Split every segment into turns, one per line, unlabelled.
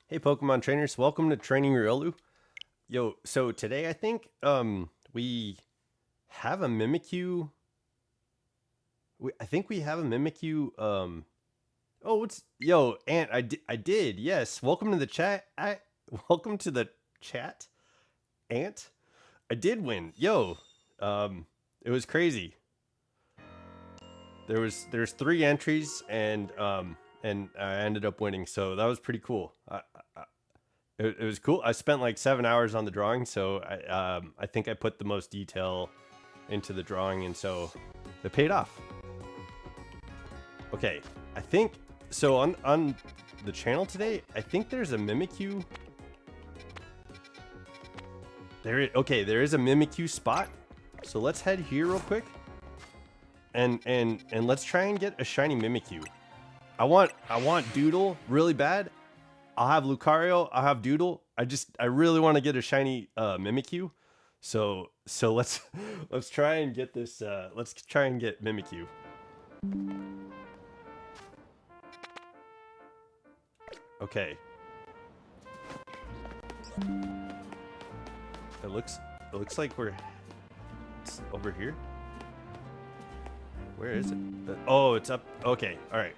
Hey Pokemon trainers, welcome to Training Riolu. Yo, so today I think we have a Mimikyu. I think we have a Mimikyu. Oh, it's yo Ant. I did. Yes. Welcome to the chat. Welcome to the chat, Ant. I did win. Yo, it was crazy. There's three entries and I ended up winning. So that was pretty cool. It was cool. I spent like 7 hours on the drawing, so I think I put the most detail into the drawing, and so it paid off. Okay, I think so on the channel today. I think there's a Mimikyu. There is a Mimikyu spot. So let's head here real quick, and let's try and get a shiny Mimikyu. I want Doodle really bad. I'll have Lucario. I'll have Doodle. I really want to get a shiny Mimikyu. So let's try and get this. Let's try and get Mimikyu. Okay. It looks like it's over here. Where is it? Oh, it's up. Okay. All right.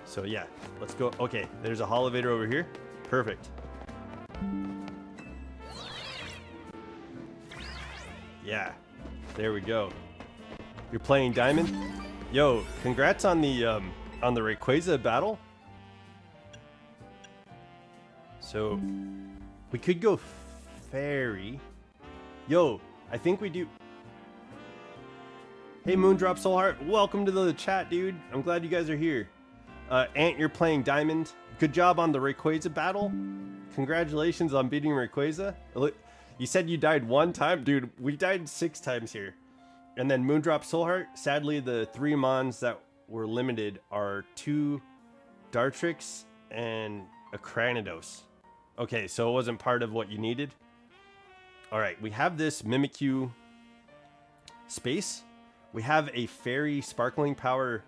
So yeah, let's go. Okay, there's a Holovator over here. Perfect. Yeah, there we go. You're playing Diamond? Yo, congrats on the Rayquaza battle. So we could go Fairy. Yo, I think we do. Hey Moondrop Soulheart, welcome to the chat, dude. I'm glad you guys are here. Ant, you're playing Diamond. Good job on the Rayquaza battle. Congratulations on beating Rayquaza. You said you died one time? Dude, we died 6 times here. And then Moondrop Soulheart. Sadly, the 3 Mons that were limited are 2 Dartrix and a Cranidos. Okay, so it wasn't part of what you needed. Alright, we have this Mimikyu space. We have a Fairy Sparkling Power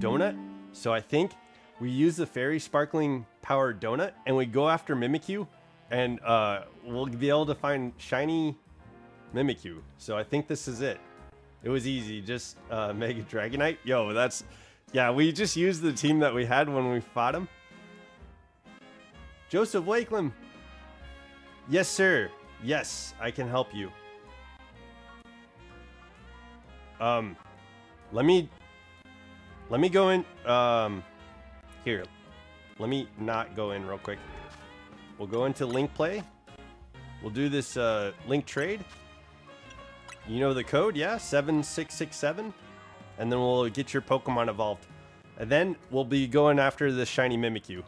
Donut. So I think we use the Fairy Sparkling Power Donut and we go after Mimikyu, and we'll be able to find shiny Mimikyu. So I think this is it. It was easy, just Mega Dragonite. Yo, yeah, we just used the team that we had when we fought him. Joseph Wakelam. Yes, sir. Yes, I can help you. Let me go in. Here. Let me not go in real quick. We'll go into link play. We'll do this link trade. You know the code, yeah? 7667. And then we'll get your Pokemon evolved. And then we'll be going after the shiny Mimikyu.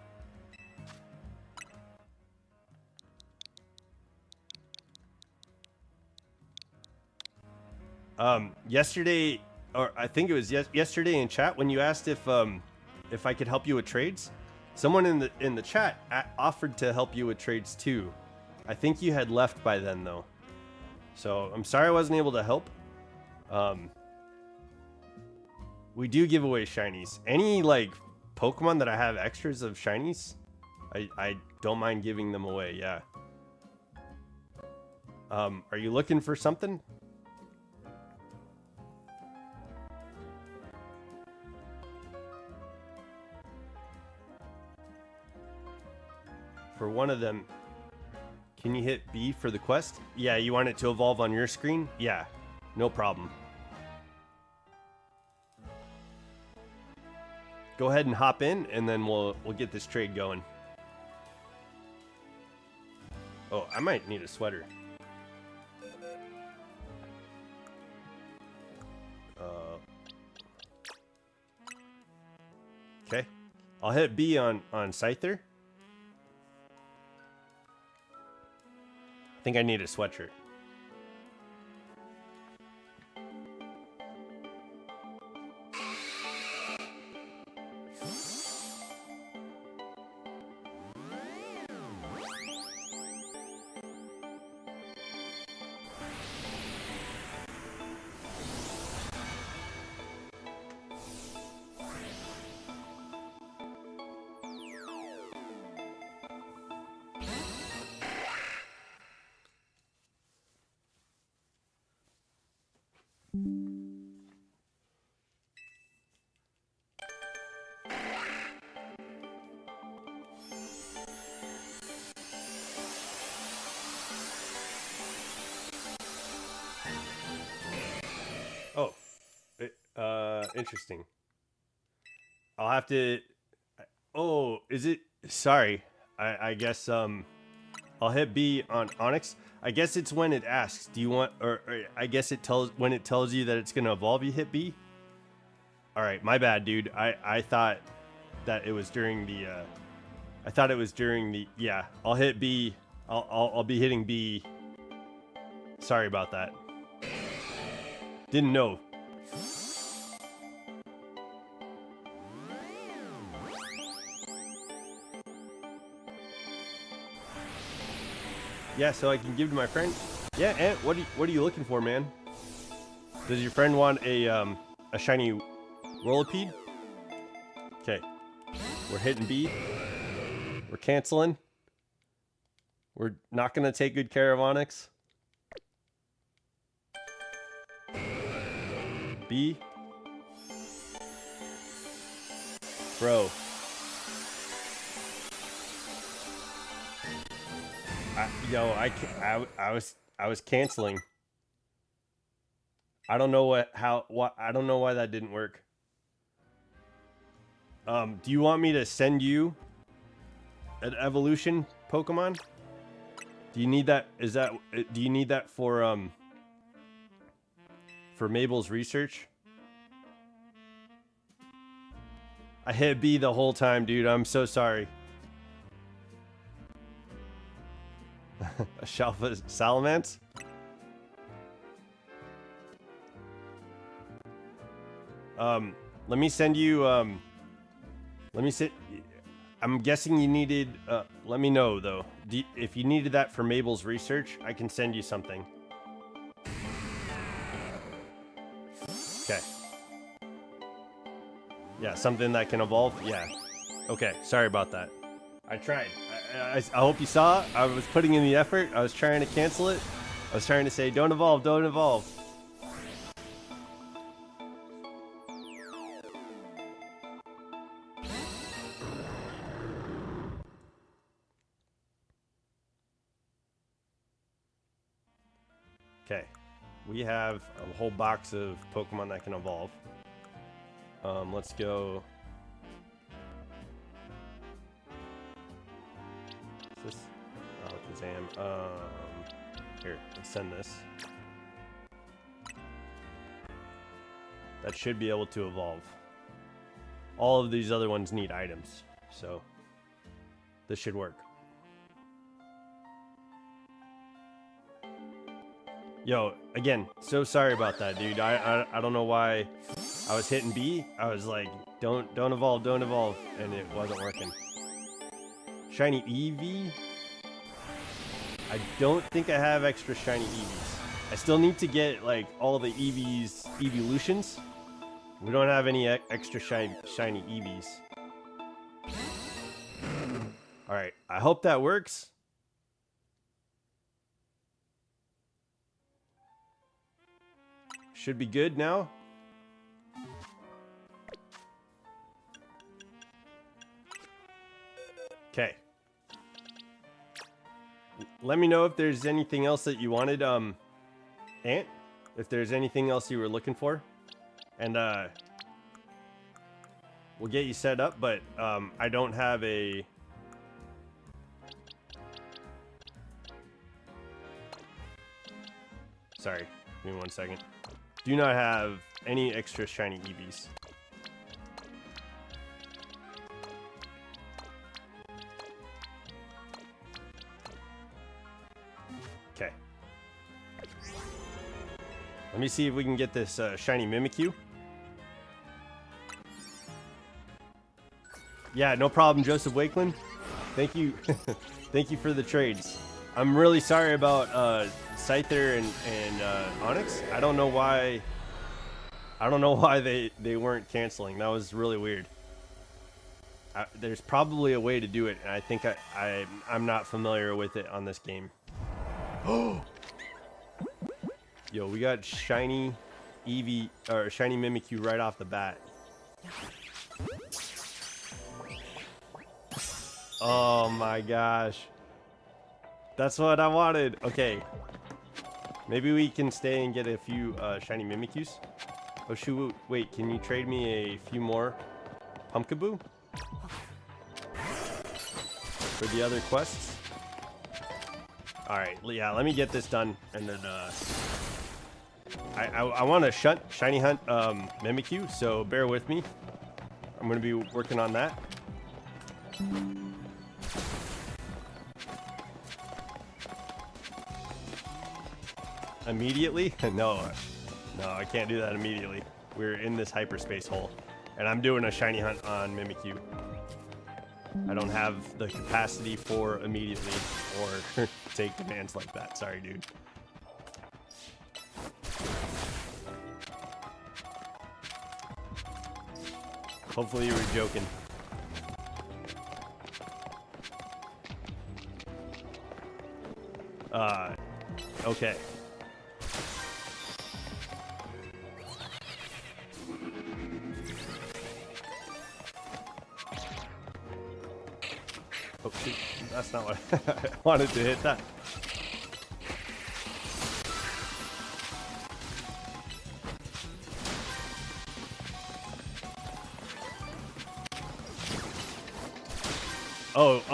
Yesterday, or I think it was yesterday in chat when you asked if I could help you with trades, someone in the chat offered to help you with trades too. I think you had left by then though, so I'm sorry I wasn't able to help. We do give away shinies. Any like Pokemon that I have extras of shinies, I don't mind giving them away. Yeah. Are you looking for something? For one of them, can you hit B for the quest? Yeah, you want it to evolve on your screen? Yeah, no problem. Go ahead and hop in, and then we'll get this trade going. Oh, I might need a sweater. Okay, I'll hit B on Scyther. I think I need a sweatshirt. Interesting. I'll have to. Oh, is it? Sorry. I guess I'll hit B on Onyx. I guess it's when it asks, do you want, or I guess it tells, when it tells you that it's gonna evolve, you hit B. All right, my bad, dude. I thought that it was during the. I thought it was during the. Yeah, I'll hit B. I'll be hitting B. Sorry about that. Didn't know. Yeah, so I can give to my friend. Yeah, Ant, what are you looking for, man? Does your friend want a shiny Whirlipede? Okay, we're hitting B. We're canceling. We're not gonna take good care of Onyx. B. Bro. I was canceling. I don't know I don't know why that didn't work. Do you want me to send you an evolution Pokemon? Do you need that? Do you need that for Mabel's research? I hit B the whole time, dude. I'm so sorry. A Shalfa Salamence? Let me send you, let me sit. I'm guessing you needed, let me know though. If you needed that for Mabel's research, I can send you something. Okay. Yeah, something that can evolve? Yeah. Okay, sorry about that. I tried. I hope you saw. I was putting in the effort. I was trying to cancel it. I was trying to say, don't evolve, don't evolve. Okay. We have a whole box of Pokemon that can evolve. Let's go. Is this? Oh, Kazam. Here, let's send this. That should be able to evolve. All of these other ones need items, so this should work. Yo, again, so sorry about that, dude. I don't know why I was hitting B. I was like, don't evolve, don't evolve, and it wasn't working. Shiny Eevee? I don't think I have extra shiny Eevees. I still need to get like all the Eevees, evolutions. We don't have any extra shiny Eevees. Alright, I hope that works. Should be good now. Okay. Let me know if there's anything else that you wanted, Ant. If there's anything else you were looking for. And, we'll get you set up, but, I don't have a... Sorry, give me 1 second. Do not have any extra shiny Eevees. Okay. Let me see if we can get this shiny Mimikyu. Yeah, no problem, Joseph Wakeland. Thank you. Thank you for the trades. I'm really sorry about Scyther and Onyx. I don't know why they weren't canceling. That was really weird. There's probably a way to do it, and I think I'm not familiar with it on this game. Yo, we got shiny Eevee or shiny Mimikyu right off the bat. Oh my gosh. That's what I wanted. Okay. Maybe we can stay and get a few shiny Mimikyus. Oh shoot, wait, can you trade me a few more Pumpkaboo? For the other quests? Alright, yeah, let me get this done, and then, I want to shiny hunt, Mimikyu, so bear with me. I'm gonna be working on that. Immediately? No, I can't do that immediately. We're in this hyperspace hole, and I'm doing a shiny hunt on Mimikyu. I don't have the capacity for immediately or take demands like that. Sorry, dude. Hopefully you were joking. Okay. Oh, shoot. That's not what I wanted to hit that.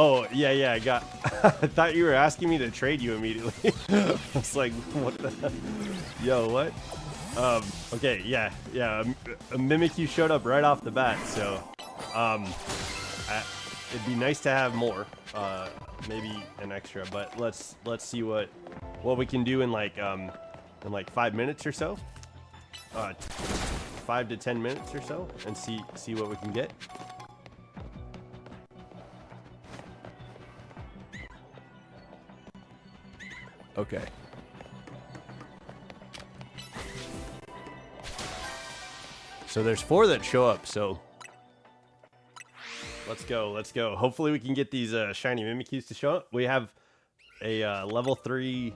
Oh, yeah, I got... I thought you were asking me to trade you immediately. I was like, what the... Yo, what? Okay, yeah, a Mimikyu showed up right off the bat, so... it'd be nice to have more, maybe an extra, but let's see what we can do in like 5 minutes or so, 5 to 10 minutes or so, and see what we can get. Okay. So there's 4 that show up, so let's go. Hopefully we can get these shiny Mimikyus to show up. We have a level 3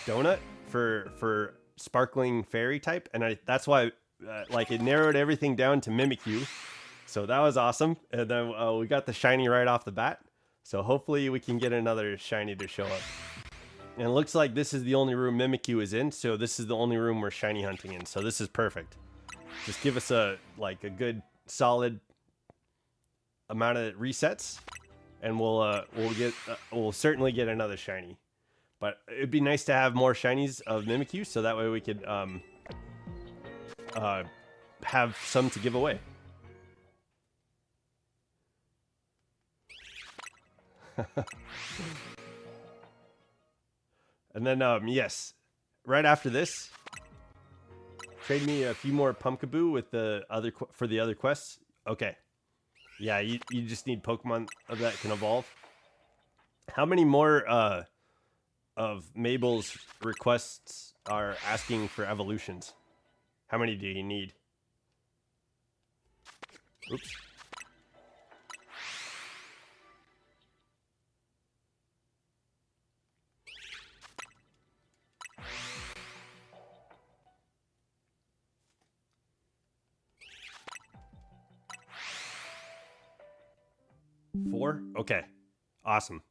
donut for sparkling fairy type, and that's why like it narrowed everything down to Mimikyu. So that was awesome. And then we got the shiny right off the bat. So hopefully we can get another shiny to show up. And it looks like this is the only room Mimikyu is in, so this is the only room we're shiny hunting in. So this is perfect. Just give us a good solid amount of resets, and we'll certainly get another shiny. But it'd be nice to have more shinies of Mimikyu, so that way we could have some to give away. And then yes, right after this, trade me a few more Pumpkaboo with the other for the other quests. Okay. Yeah, you just need Pokemon that can evolve. How many more of Mabel's requests are asking for evolutions? How many do you need? Oops. Four? Okay. Awesome.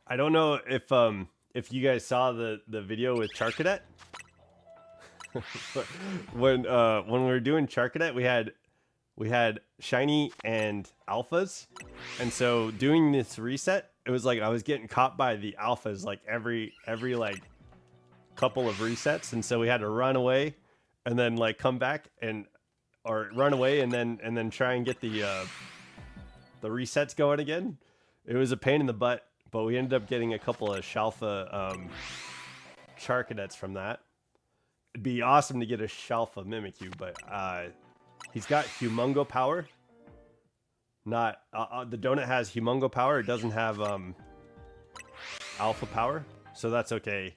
I don't know if you guys saw the video with Charcadet. when we were doing Charcadet, we had shiny and alphas, and so doing this reset, it was like I was getting caught by the alphas like every like couple of resets, and so we had to run away and then like come back or run away and then try and get the resets going again. It was a pain in the butt, but we ended up getting a couple of Shalfa Charcadets from that. It'd be awesome to get a Shalfa Mimikyu, but he's got Humongo power. Not the donut has Humongo power. It doesn't have Alpha power, so that's okay.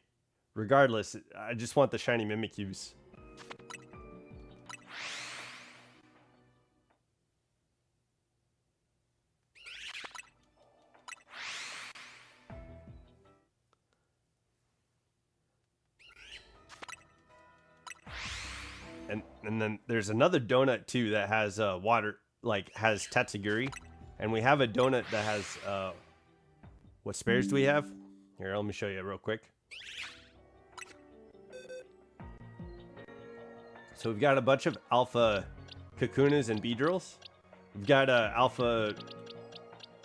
Regardless, I just want the shiny Mimikyus. and then there's another donut too that has water, like has tatsugiri, and we have a donut that has what spares do we have? Here, let me show you real quick. So we've got a bunch of alpha kakunas and beedrills. We've got alpha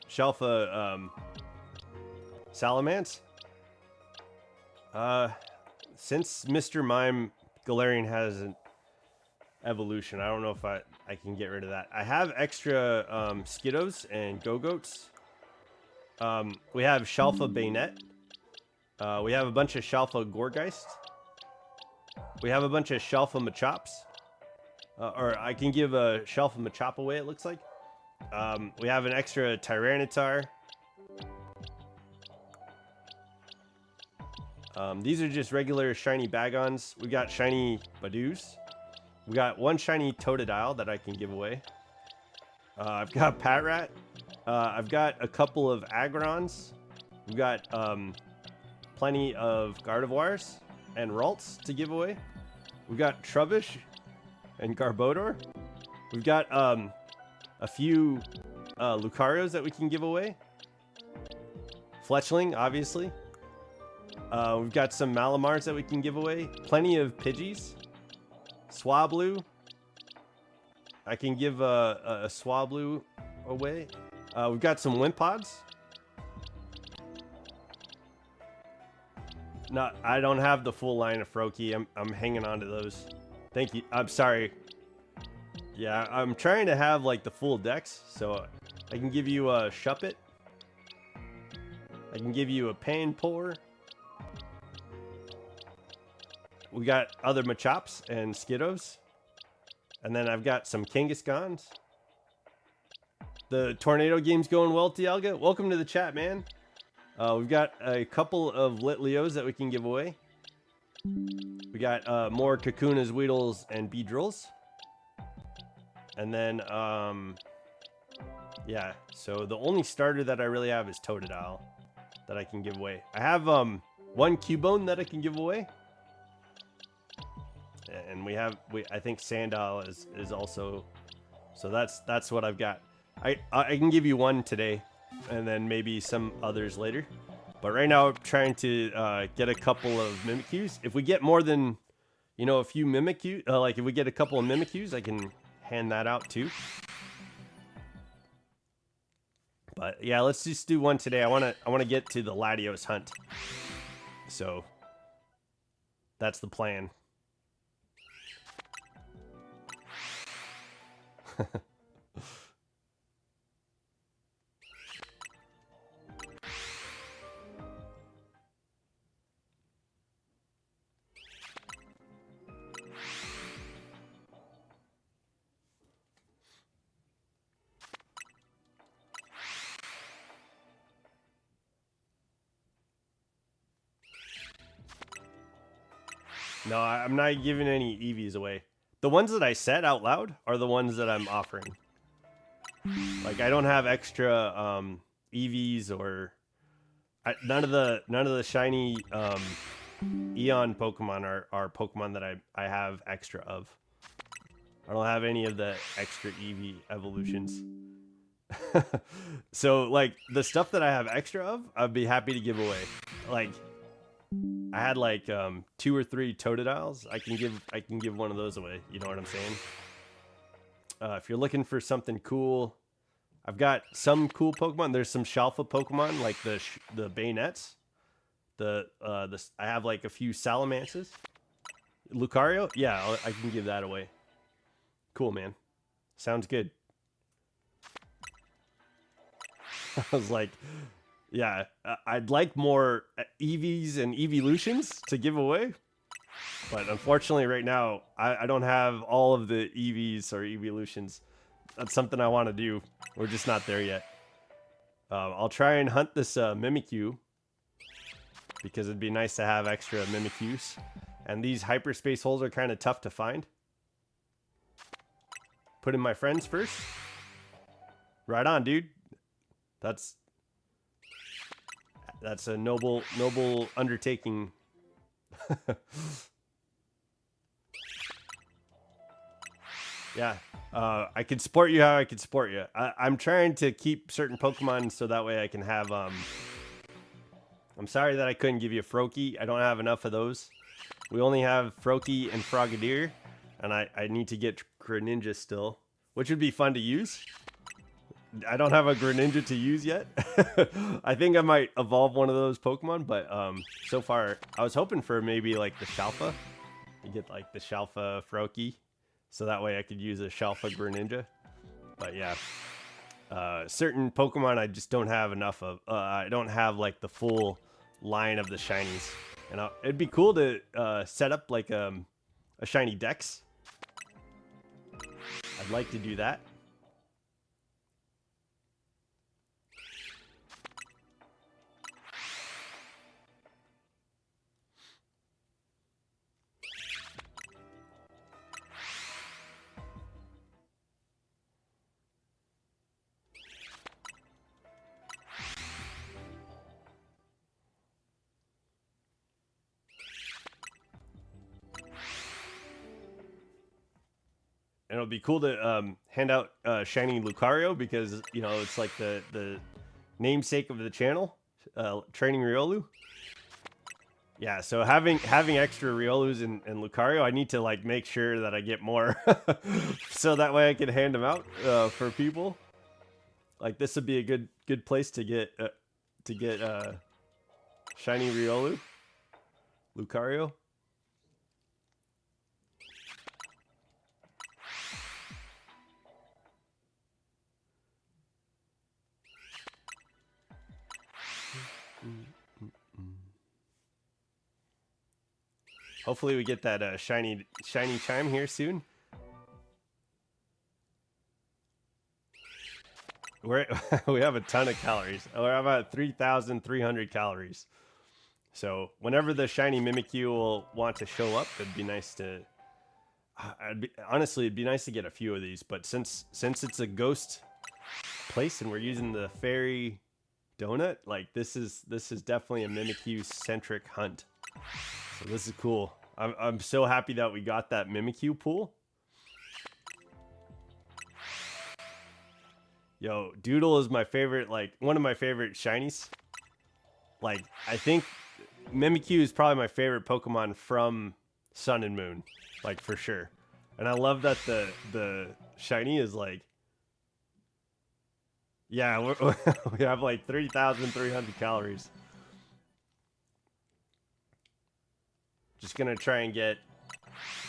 shalfa salamance. Since Mr. Mime Galarian has an evolution, I don't know if I can get rid of that. I have extra Skiddos and Go-Goats. We have Shalfa Bayonet. We have a bunch of Shalfa Gourgeist. We have a bunch of Shalfa Machops. Or I can give a Shalfa Machop away, it looks like. We have an extra Tyranitar. These are just regular shiny Bagons. We got shiny Badoos. We got one shiny Totodile that I can give away. I've got Patrat. I've got a couple of Agrons. We've got plenty of Gardevoirs and Ralts to give away. We've got Trubbish and Garbodor. We've got a few Lucarios that we can give away. Fletchling, obviously. We've got some Malamars that we can give away. Plenty of Pidgeys. Swablu. I can give a Swablu away. We've got some Wimpods. I don't have the full line of Froakie. I'm hanging on to those. Thank you. I'm sorry. Yeah, I'm trying to have like the full decks, so I can give you a Shuppet. I can give you a Panpour. We got other Machops and Skiddos. And then I've got some Kangaskhan's. The tornado game's going well, Tialga. Welcome to the chat, man. We've got a couple of Litleos that we can give away. We got more Kakunas, Weedles, and Beedrills. And then, yeah, so the only starter that I really have is Totodile that I can give away. I have one Cubone that I can give away. And I think Sandile is also, so that's what I've got. I can give you one today, and then maybe some others later. But right now I'm trying to get a couple of Mimikyus. If we get more than, a few Mimikyu, like if we get a couple of Mimikyus, I can hand that out too. But yeah, let's just do one today. I wanna get to the Latios hunt. So that's the plan. No, I'm not giving any EVs away. The ones that I said out loud are the ones that I'm offering. Like I don't have extra EVs or none of the shiny Eon Pokemon are Pokemon that I have extra of. I don't have any of the extra EV evolutions. So like the stuff that I have extra of, I'd be happy to give away. Like I had like 2 or 3 Totodiles. I can give one of those away. You know what I'm saying? If you're looking for something cool, I've got some cool Pokemon. There's some Shalfa Pokemon like the Bayonets. I have like a few Salamances. Lucario? Yeah, I can give that away. Cool, man. Sounds good. I was like, yeah, I'd like more EVs and Evolutions to give away. But unfortunately right now, I don't have all of the EVs or Evolutions. That's something I want to do. We're just not there yet. I'll try and hunt this Mimikyu. Because it'd be nice to have extra Mimikyus. And these hyperspace holes are kind of tough to find. Put in my friends first. Right on, dude. That's a noble undertaking. Yeah. I can support you how I can support you. I'm trying to keep certain Pokemon so that way I can have, I'm sorry that I couldn't give you a Froakie. I don't have enough of those. We only have Froakie and Frogadier, and I need to get Greninja still, which would be fun to use. I don't have a Greninja to use yet. I think I might evolve one of those Pokemon, but so far I was hoping for maybe like the Shalfa. You get like the Shalfa Froakie, so that way I could use a Shalfa Greninja. But yeah, certain Pokemon I just don't have enough of. I don't have like the full line of the shinies, and it'd be cool to set up like a shiny Dex. I'd like to do that. And it'll be cool to hand out shiny Lucario because, you know, it's like the namesake of the channel, training Riolu. Yeah, so having extra Riolus and Lucario, I need to like make sure that I get more, so that way I can hand them out for people. Like this would be a good place to get shiny Riolu, Lucario. Hopefully we get that shiny chime here soon. We have a ton of calories. We're about 3,300 calories. So whenever the shiny Mimikyu will want to show up, it'd be nice to. Honestly, it'd be nice to get a few of these. But since it's a ghost place and we're using the fairy donut, like this is definitely a Mimikyu centric hunt. So this is cool. I'm so happy that we got that Mimikyu pool. Yo, Doodle is my favorite, like one of my favorite shinies. Like I think Mimikyu is probably my favorite Pokemon from Sun and Moon, like for sure. And I love that the shiny is like, yeah, we have like 3,300 calories. Just gonna try and get,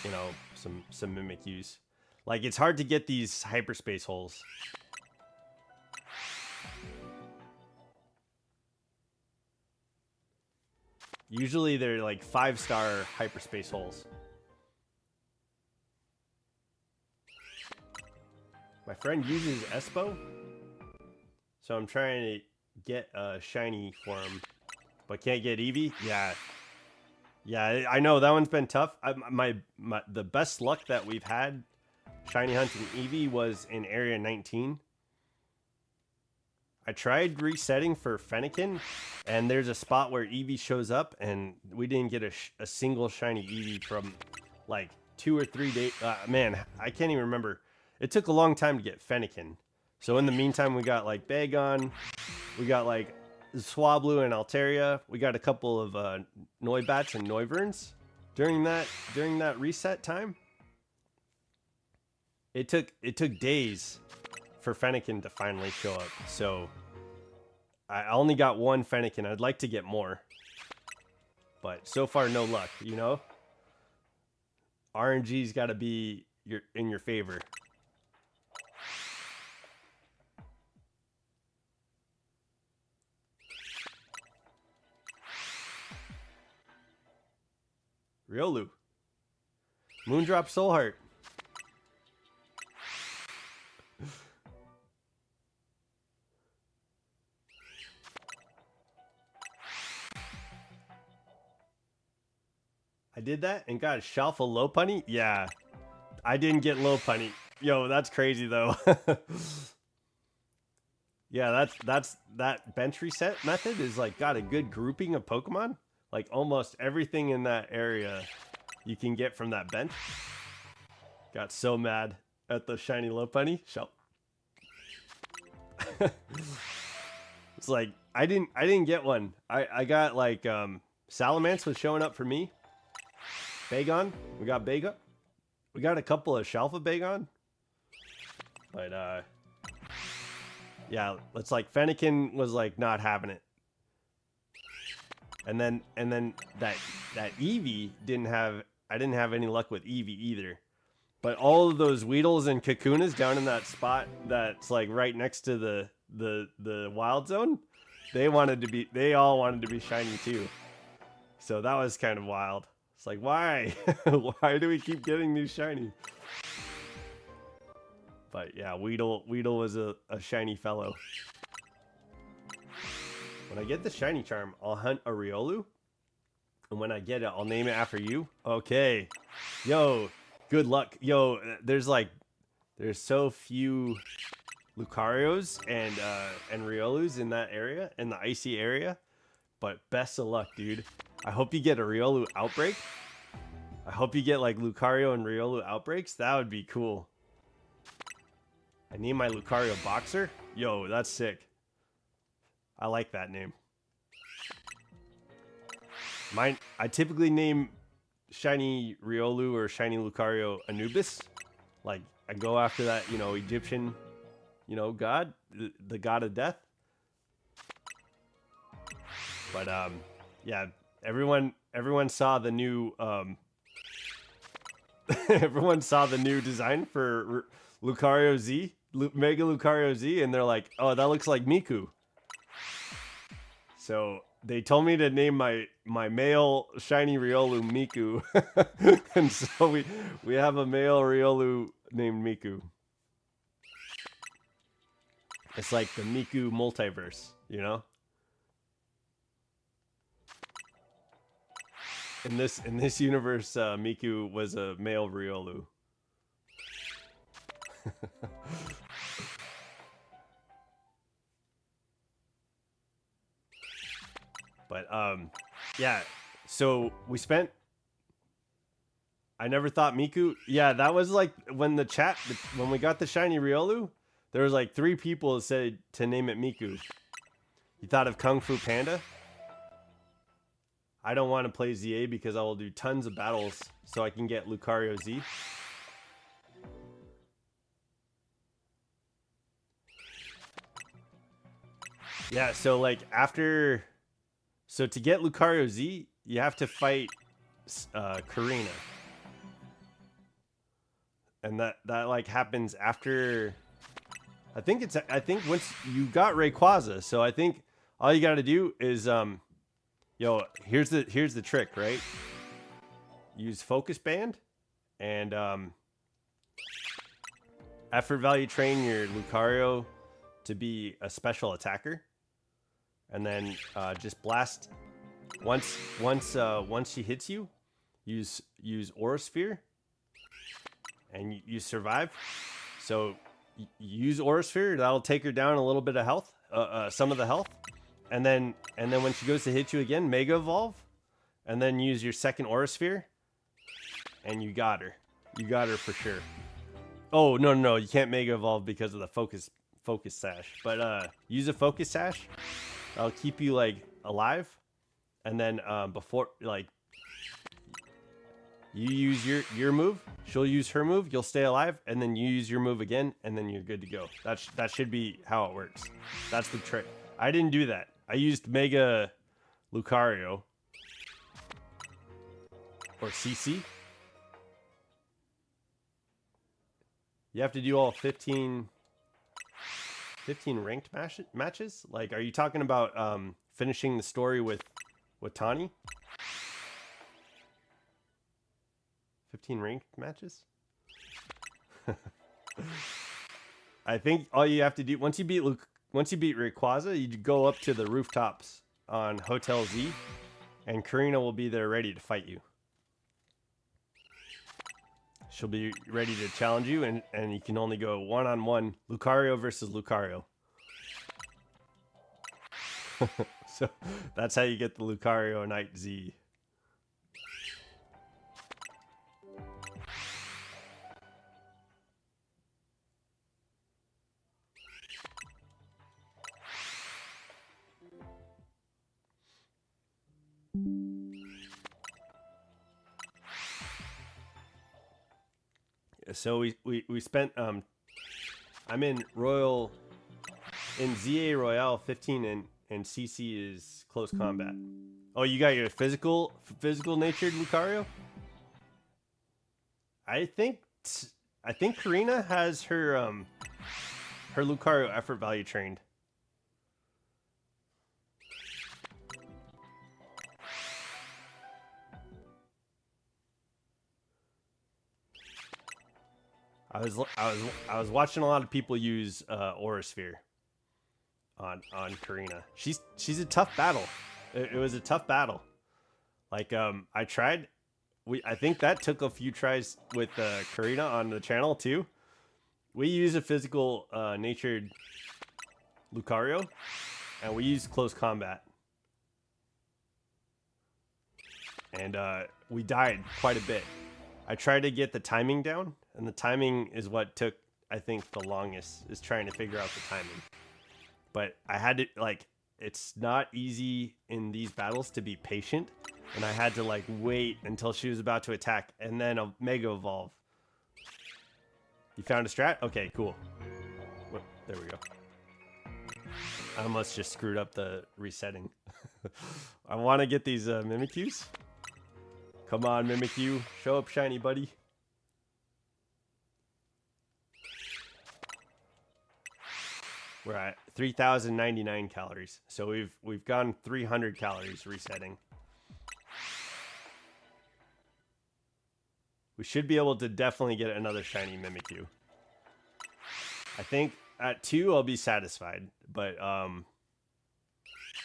you know, some Mimikyus. Like it's hard to get these hyperspace holes. Usually they're like 5-star hyperspace holes. My friend uses Espo, so I'm trying to get a shiny for him, but can't get Eevee. Yeah, I know that one's been tough. The best luck that we've had shiny hunting Eevee was in Area 19. I tried resetting for Fennekin, and there's a spot where Eevee shows up, and we didn't get a single shiny Eevee from like 2 or 3 days. Man, I can't even remember. It took a long time to get Fennekin. So in the meantime, we got like Bagon, we got like Swablu and Altaria. We got a couple of Noibats and Noivern during that reset time. It took days for Fennekin to finally show up. So I only got one Fennekin. I'd like to get more, but so far no luck. You know, RNG's got to be in your favor. Riolu. Moondrop Soul Heart. I did that and got a Shalfa Lopunny? Yeah. I didn't get Lopunny. Yo, that's crazy though. Yeah, that bench reset method is like got a good grouping of Pokemon. Like almost everything in that area you can get from that bench. Got so mad. at the shiny Lopunny. Shell. It's like I didn't get one. I got like Salamence was showing up for me. Bagon. We got Bagon. We got a couple of Shalfa Bagon. But yeah, it's like Fennekin was like not having it. And then that Eevee I didn't have any luck with Eevee either. But all of those Weedles and Kakunas down in that spot that's like right next to the wild zone, they all wanted to be shiny too. So that was kind of wild. It's like, why? Why do we keep getting these shiny? But yeah, Weedle was a shiny fellow. When I get the shiny charm, I'll hunt a Riolu. And when I get it, I'll name it after you. Okay. Yo, good luck. Yo, there's so few Lucarios and Riolus in that area, in the icy area. But best of luck, dude. I hope you get a Riolu outbreak. I hope you get like Lucario and Riolu outbreaks. That would be cool. I name my Lucario Boxer. Yo, that's sick. I like that name. I typically name shiny Riolu or shiny Lucario Anubis. Like, I go after that, Egyptian, god, the god of death. But, yeah, everyone saw the new, everyone saw the new design for Lucario Z, Mega Lucario Z, and they're like, oh, that looks like Miku. So they told me to name my male shiny Riolu Miku. And so we have a male Riolu named Miku. It's like the Miku multiverse, In this universe, Miku was a male Riolu. But yeah, so I never thought Miku. Yeah, that was like when we got the shiny Riolu, there was like 3 people said to name it Miku. You thought of Kung Fu Panda? I don't want to play ZA because I will do tons of battles so I can get Lucario Z. Yeah, so like so to get Lucario Z, you have to fight Karina. And that like happens after I think once you got Rayquaza. So I think all you got to do is here's the trick, right? Use Focus Band and effort value train your Lucario to be a special attacker. And then just blast once she hits you, use Aura Sphere, and you survive. So use Aura Sphere, that'll take her down a little bit of health, some of the health, and then when she goes to hit you again, Mega Evolve, and then use your second Aura Sphere, and you got her. You got her for sure. Oh no, you can't Mega Evolve because of the Focus Sash, but use a Focus Sash. That'll keep you like alive, and then before like you use your move, she'll use her move, you'll stay alive, and then you use your move again, and then you're good to go. That should be how it works. That's the trick. I didn't do that. I used Mega Lucario or CC. You have to do all 15 ranked matches? Like, are you talking about finishing the story with Tawny? 15 ranked matches? I think all you have to do once you beat Rayquaza, you go up to the rooftops on Hotel Z, and Karina will be there ready to fight you. She'll be ready to challenge you, and you can only go one-on-one, Lucario versus Lucario. So that's how you get the Lucario Knight Z. So we spent I'm in ZA Royale 15 and CC is close combat. Oh, you got your physical natured Lucario? I think Karina has her Lucario effort value trained. I was watching a lot of people use Aura Sphere on Karina. She's a tough battle. It was a tough battle. Like I tried. I think that took a few tries with Karina on the channel too. We use a physical natured Lucario, and we use close combat, and we died quite a bit. I tried to get the timing down, and the timing is what took, I think, the longest, is trying to figure out the timing. But I had to, like, it's not easy in these battles to be patient, and I had to, like, wait until she was about to attack, and then a Mega Evolve. You found a strat? Okay, cool. There we go. I almost just screwed up the resetting. I want to get these Mimikyus. Come on, Mimikyu. Show up, shiny buddy. We're at 3,099 calories. So we've gone 300 calories resetting. We should be able to definitely get another shiny Mimikyu. I think at 2 I'll be satisfied. But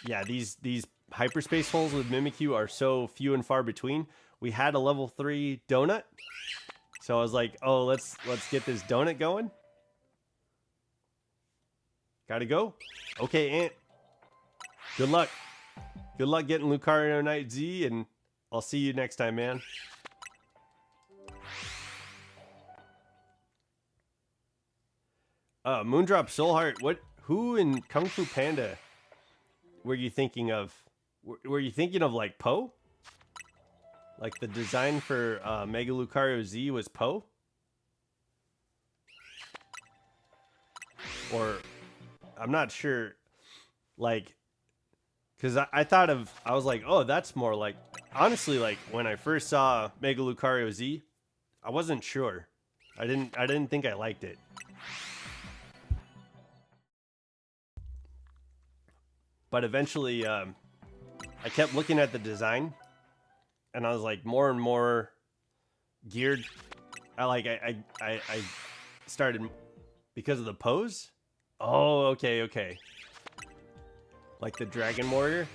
yeah, these hyperspace holes with Mimikyu are so few and far between. We had a level 3 donut, so I was like, oh, let's get this donut going. Gotta go. Okay, Ant. Good luck. Good luck getting Lucario Knight Z, and I'll see you next time, man. Moondrop Soul Heart. Who in Kung Fu Panda were you thinking of? Were you thinking of like Poe? Like the design for Mega Lucario Z was Poe? Or I'm not sure. Like, because I thought of, I was like, oh, that's more like, honestly, like when I first saw Mega Lucario Z, I wasn't sure. I didn't think I liked it. But eventually, I kept looking at the design, and I was like more and more geared. I started because of the pose. Oh, okay. Like the Dragon Warrior.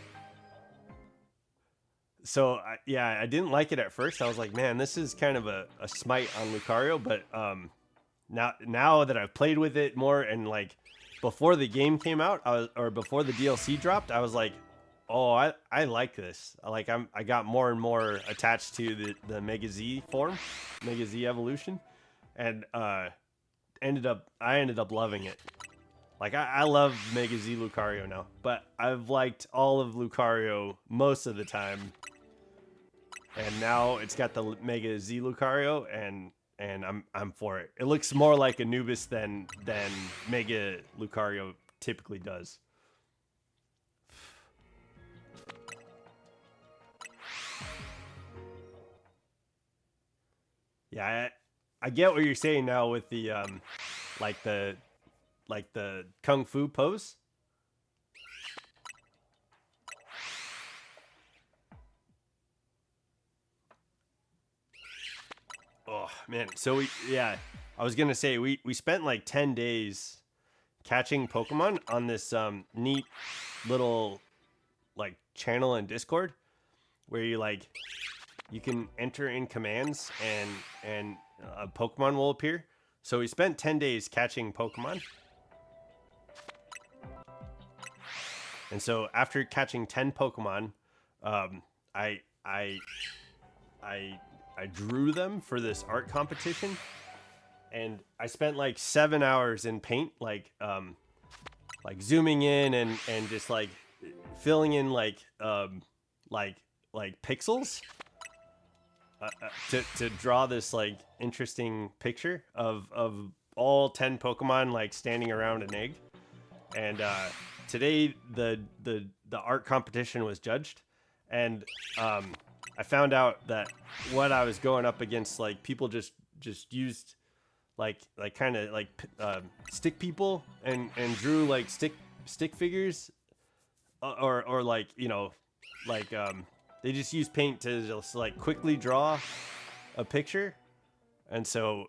So yeah, I didn't like it at first. I was like, man, this is kind of a smite on Lucario. But now that I've played with it more, and like before the game came out, or before the DLC dropped, I was like, oh, I like this. I got more and more attached to the Mega Z form, Mega Z evolution, and I ended up loving it. Like I love Mega Z Lucario now, but I've liked all of Lucario most of the time, and now it's got the Mega Z Lucario, and I'm for it. It looks more like Anubis than Mega Lucario typically does. Yeah, I get what you're saying now with the like the kung fu pose. Oh man, so I was gonna say we spent like 10 days catching Pokemon on this neat little like channel in Discord where you can enter in commands and a Pokemon will appear. So we spent 10 days catching Pokemon. And so after catching 10 Pokemon, I drew them for this art competition, and I spent like 7 hours in paint, like zooming in and just like filling in like pixels. to draw this like interesting picture of all 10 Pokemon like standing around an egg. And today the art competition was judged, and I found out that what I was going up against, like people just used like kind of like stick people and drew like stick figures, or like, you know, like they just use paint to just like quickly draw a picture. And so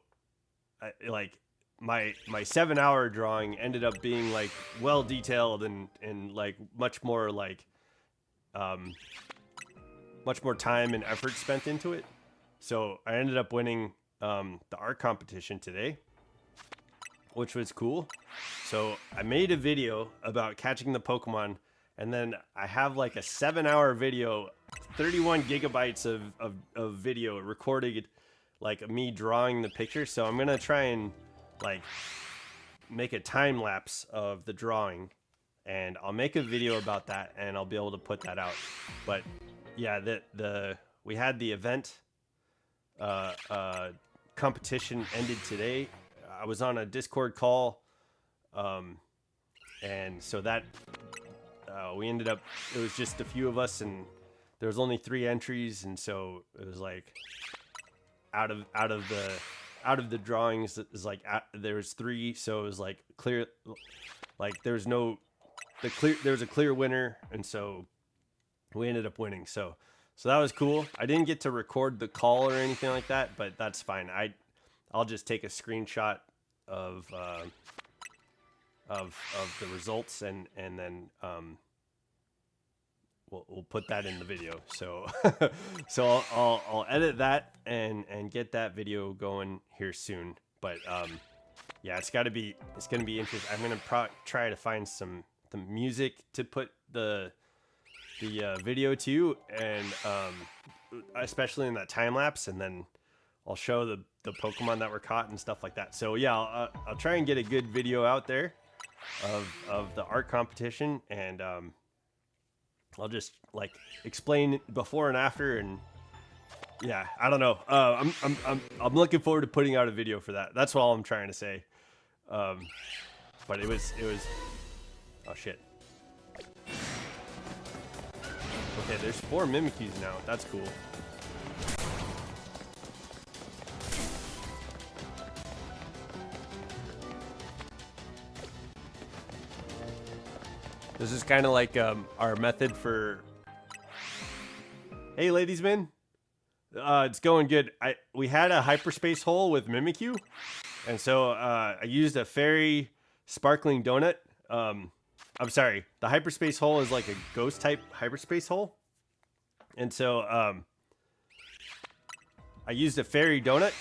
like my 7-hour drawing ended up being like well detailed and like much more time and effort spent into it. So I ended up winning the art competition today, which was cool. So I made a video about catching the Pokemon, and then I have like a 7-hour video, 31 gigabytes of video recorded, like me drawing the picture. So I'm gonna try and like make a time lapse of the drawing, and I'll make a video about that, and I'll be able to put that out. But yeah, we had the event competition ended today. I was on a Discord call, and so that we ended up, it was just a few of us, and there was only 3 entries, and so it was like out of the drawings is like there was 3, so it was like clear, like there was a clear winner, and so we ended up winning. So that was cool. I didn't get to record the call or anything like that, but that's fine. I'll just take a screenshot of the results, and then we'll put that in the video. So so I'll edit that and get that video going here soon. But yeah, it's gonna be interesting. I'm gonna try to find the music to put the video to, and especially in that time lapse, and then I'll show the Pokemon that were caught and stuff like that. So yeah, I'll try and get a good video out there of the art competition, and I'll just like explain before and after, and yeah, I don't know. I'm looking forward to putting out a video for that. That's all I'm trying to say. But it was oh shit. Okay, there's 4 Mimikyus now. That's cool. This is kind of like our method for... Hey, ladies, man. It's going good. We had a hyperspace hole with Mimikyu, and so I used a fairy sparkling donut. I'm sorry, the hyperspace hole is like a ghost type hyperspace hole, and so I used a fairy donut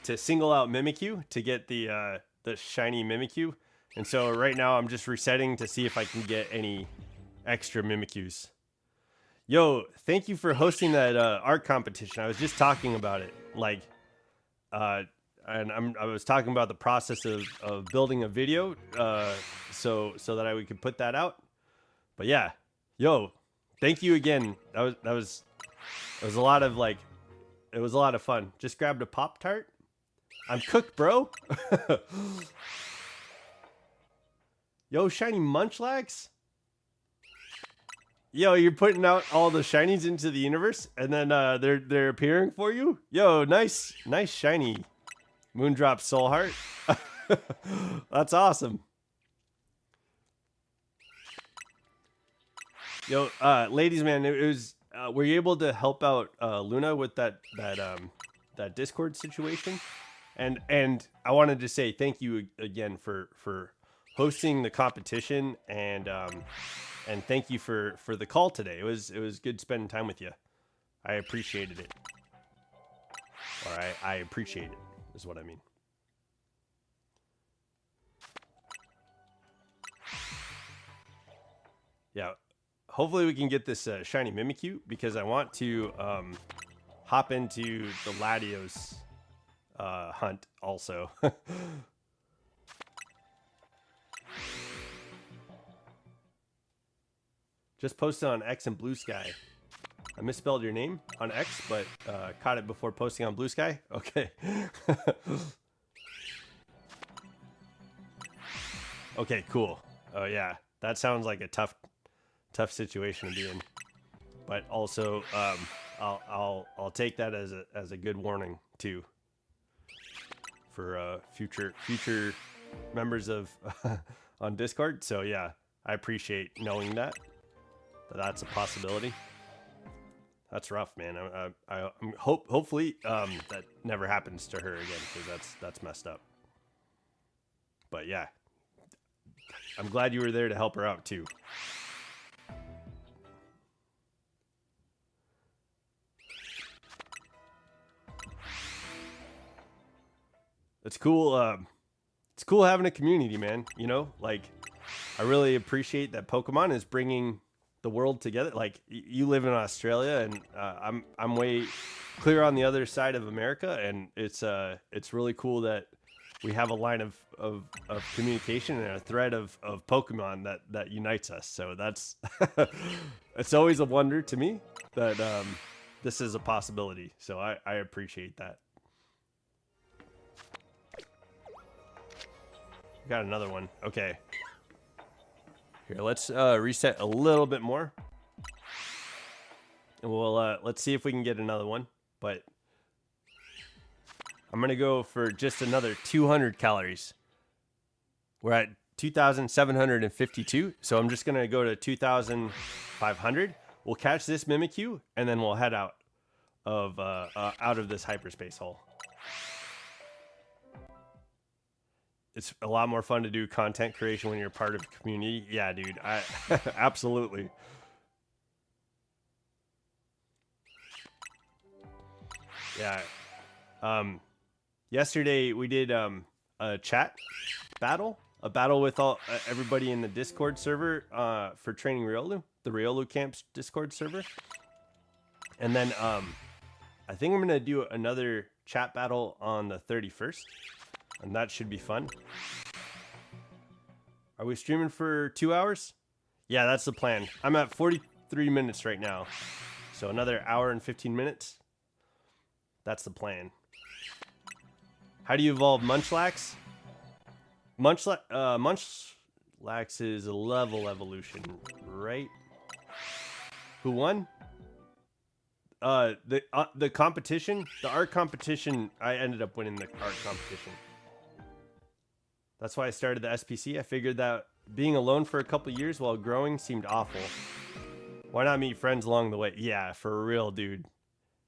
to single out Mimikyu to get the shiny Mimikyu. And so right now I'm just resetting to see if I can get any extra Mimikyus. Yo, thank you for hosting that art competition. I was just talking about it, like, and I was talking about the process of building a video, so that we could put that out. But yeah, yo, thank you again. That was a lot of like, it was a lot of fun. Just grabbed a Pop-Tart. I'm cooked, bro. Yo, shiny Munchlax. Yo, you're putting out all the shinies into the universe, and then they're appearing for you. Yo, nice shiny Moondrop Soul Heart. That's awesome. Yo, ladies, man, it was. Were you able to help out Luna with that Discord situation? And I wanted to say thank you again for hosting the competition, and thank you for the call today. It was good spending time with you. I appreciated it. Or I appreciate it is what I mean. Yeah, hopefully we can get this shiny Mimikyu, because I want to hop into the Latios hunt also. Just posted on X and Blue Sky. I misspelled your name on X, but caught it before posting on Blue Sky. Okay. Okay, cool. Oh yeah, that sounds like a tough situation to be in. But also, I'll take that as a good warning too for future members of on Discord. So yeah, I appreciate knowing that that's a possibility. That's rough, man. I'm hopefully that never happens to her again, because that's messed up. But yeah, I'm glad you were there to help her out too. It's cool. It's cool having a community, man. You know, like I really appreciate that Pokemon is bringing the world together. Like you live in Australia, and I'm way clear on the other side of America, and it's really cool that we have a line of communication and a thread of Pokemon that unites us. So that's it's always a wonder to me that this is a possibility. So I appreciate that. Got another one. Okay. Here, let's reset a little bit more. And we'll let's see if we can get another one. But I'm gonna go for just another 200 calories. We're at 2,752, so I'm just gonna go to 2,500. We'll catch this Mimikyu, and then we'll head out of this hyperspace hole. It's a lot more fun to do content creation when you're part of a community. Yeah, dude, I absolutely. Yeah. Yesterday we did a chat battle, with everybody in the Discord server for training Riolu, the Riolu Camps Discord server. And then I think I'm gonna do another chat battle on the 31st. And that should be fun. Are we streaming for 2 hours? Yeah, that's the plan. I'm at 43 minutes right now. So another hour and 15 minutes. That's the plan. How do you evolve Munchlax? Munchlax is a level evolution, right? Who won? The competition, the art competition, I ended up winning the art competition. That's why I started the SPC. I figured that being alone for a couple years while growing seemed awful. Why not meet friends along the way? Yeah, for real, dude.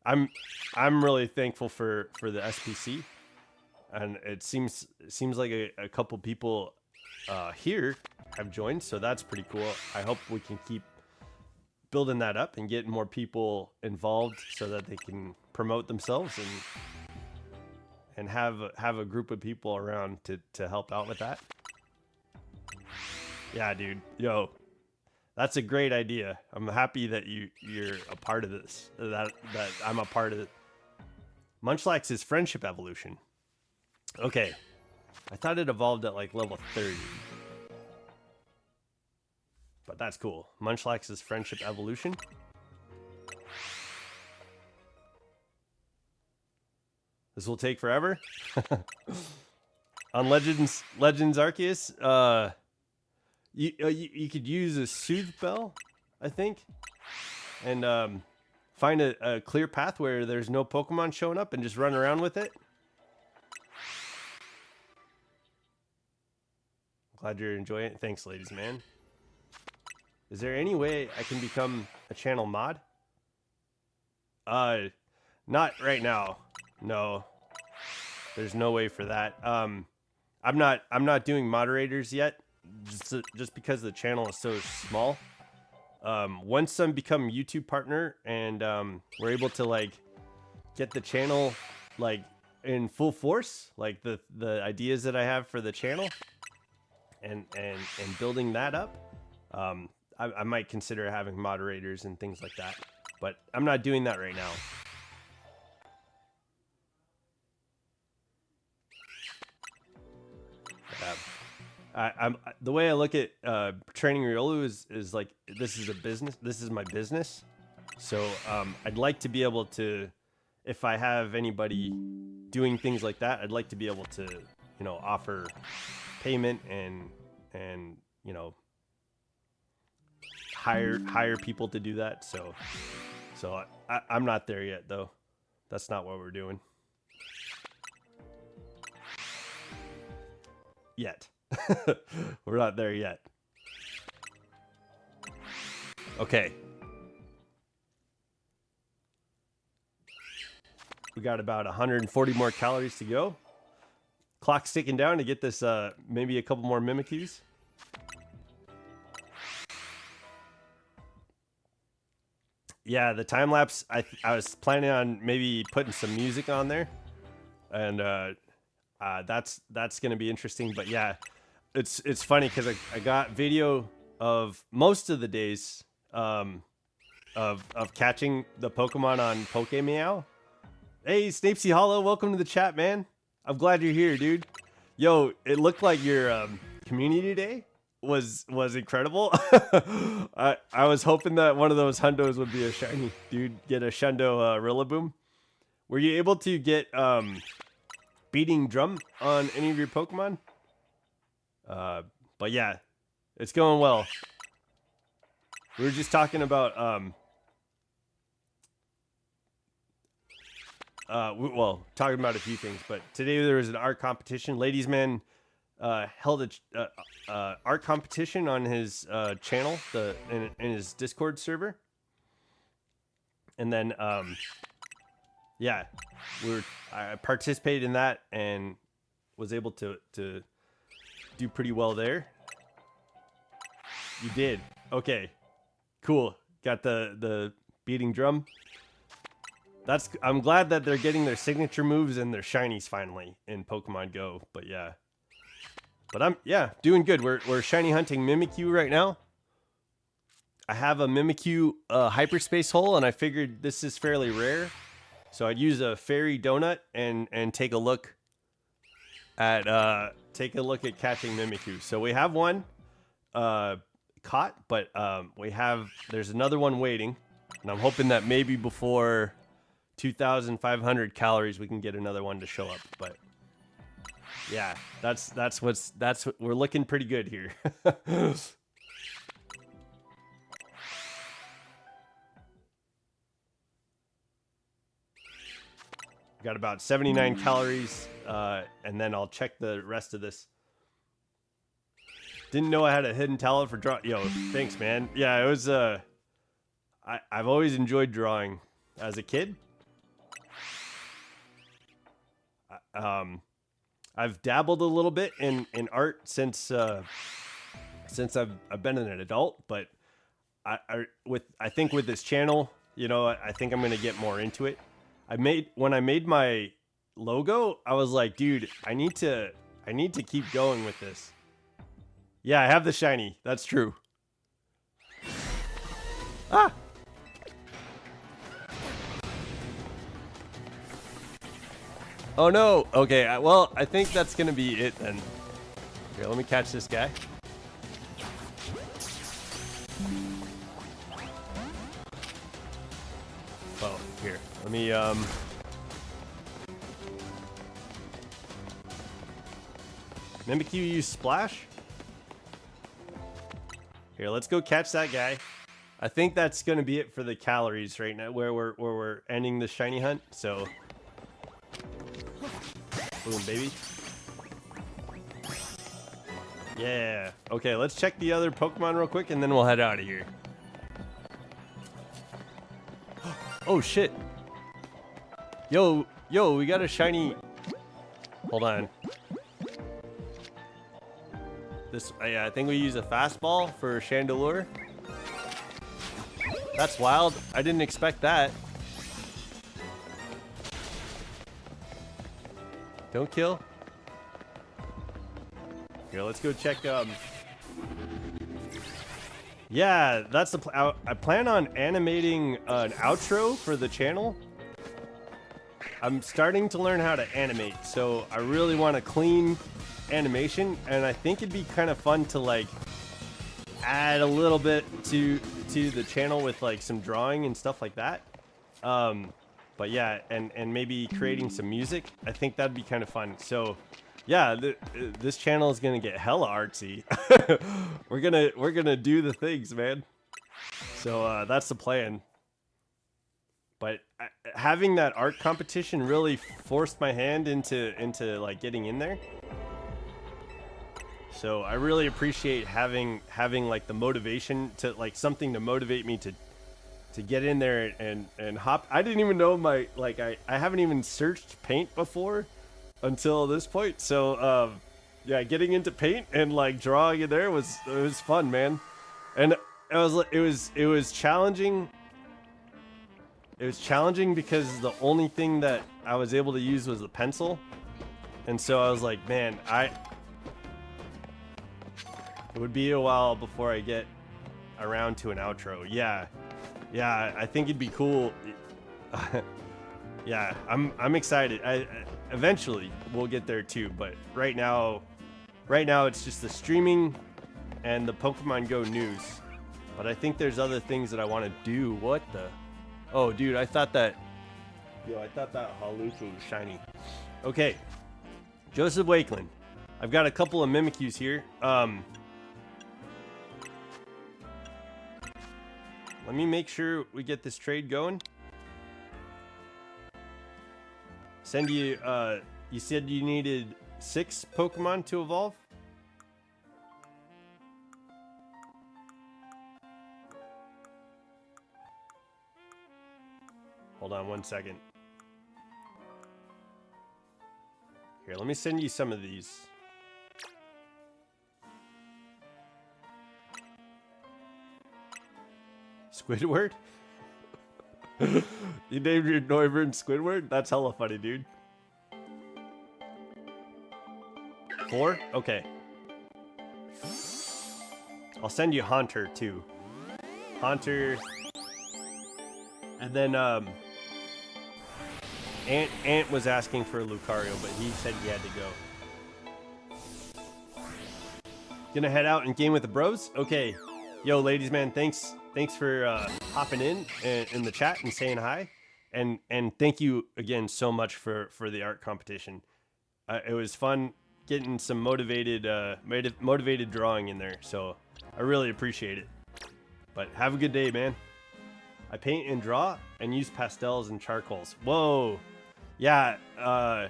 I'm really thankful for the SPC, and it seems like a couple people here have joined, so that's pretty cool. I hope we can keep building that up and get more people involved so that they can promote themselves and have a group of people around to help out with that. Yeah, dude. Yo, that's a great idea. I'm happy that you're a part of this. That I'm a part of it. Munchlax is friendship evolution. Okay. I thought it evolved at like level 30. But that's cool. Munchlax is friendship evolution. This will take forever. On Legends Arceus, you could use a Soothe Bell, I think, and find a clear path where there's no Pokemon showing up and just run around with it. Glad you're enjoying it. Thanks, ladies, man. Is there any way I can become a channel mod? Not right now. No, there's no way for that. I'm not doing moderators yet, just because the channel is so small. Once I become a YouTube partner and we're able to like get the channel like in full force, like the ideas that I have for the channel, and building that up, I might consider having moderators and things like that. But I'm not doing that right now. I'm the way I look at training Riolu is like this is a business. This is my business, So I'd like to be able to, if I have anybody doing things like that, I'd like to be able to, you know, offer payment and you know, hire people to do that. So I'm not there yet though. That's not what we're doing yet. We're not there yet. Okay. We got about 140 more calories to go. Clock's ticking down to get this, maybe a couple more Mimikyus. Yeah, the time lapse. I was planning on maybe putting some music on there, and that's gonna be interesting. But yeah, it's funny because I got video of most of the days of catching the Pokemon on Pokemeow. Hey, Snapesy Hollow, welcome to the chat, man. I'm glad you're here, dude. Yo, it looked like your community day was incredible. I was hoping that one of those hundos would be a shiny, dude. Get a Shundo Rillaboom. Were you able to get beating drum on any of your Pokemon? But yeah, it's going well. We were just talking about talking about a few things, but today there was an art competition. Ladies Man held a art competition on his channel, in his Discord server, and then yeah, I participated in that and was able to do pretty well there. You did. Okay, cool. Got the beating drum. I'm glad that they're getting their signature moves and their shinies finally in Pokemon Go. But yeah. But I'm doing good. We're shiny hunting Mimikyu right now. I have a Mimikyu hyperspace hole, and I figured this is fairly rare, so I'd use a fairy donut and take a look at catching Mimikyu. So we have one caught, but there's another one waiting, and I'm hoping that maybe before 2,500 calories we can get another one to show up. But yeah, that's what we're looking pretty good here. Got about 79 calories, and then I'll check the rest of this. Didn't know I had a hidden talent for draw. Yo, thanks, man. Yeah, it was. I've always enjoyed drawing as a kid. I've dabbled a little bit in art since I've been an adult, but I think with this channel, you know, I think I'm gonna get more into it. When I made my logo, I was like, dude, I need to keep going with this. Yeah, I have the shiny. That's true. Ah. Oh no. Okay, well, I think that's gonna be it then. Here, let me catch this guy. Oh, here. Let me Mimikyu use splash. Here, let's go catch that guy. I think that's gonna be it for the calories right now, where we're ending the shiny hunt. So, boom, baby. Yeah. Okay, let's check the other Pokemon real quick, and then we'll head out of here. Oh shit. Yo, we got a shiny. Hold on. I think we use a fastball for Chandelure. That's wild. I didn't expect that. Don't kill. Here, let's go check. Yeah, that's the. I plan on animating an outro for the channel. I'm starting to learn how to animate, so I really want a clean animation, and I think it'd be kind of fun to like add a little bit to the channel with like some drawing and stuff like that. But yeah, and maybe creating some music. I think that'd be kind of fun. So yeah, this channel is gonna get hella artsy. we're gonna do the things, man. So that's the plan. But having that art competition really forced my hand into like getting in there. So I really appreciate having like the motivation to like something to motivate me to get in there and hop. I didn't even know I haven't even searched paint before until this point. So yeah, getting into paint and like drawing in there was fun, man. And it was challenging. It was challenging because the only thing that I was able to use was the pencil. And so I was like, man, it would be a while before I get around to an outro. Yeah, I think it'd be cool. Yeah, I'm excited. Eventually we'll get there too, but right now it's just the streaming and the Pokemon Go news. But I think there's other things that I want to do. What the? Oh, dude, I thought that Haluka was shiny. Okay, Joseph Wakeland. I've got a couple of Mimikyus here. Let me make sure we get this trade going. Send you, you said you needed 6 Pokemon to evolve? Hold on one second. Here, let me send you some of these. Squidward? You named your Noivern Squidward? That's hella funny, dude. 4? Okay. I'll send you Haunter, too. Haunter. And then, Ant was asking for Lucario, but he said he had to go. Gonna head out and game with the bros? Okay. Yo, ladies, man, thanks for hopping in the chat and saying hi, and thank you again so much for the art competition. It was fun getting some motivated drawing in there, so I really appreciate it. But have a good day, man. I paint and draw and use pastels and charcoals. Whoa, yeah. I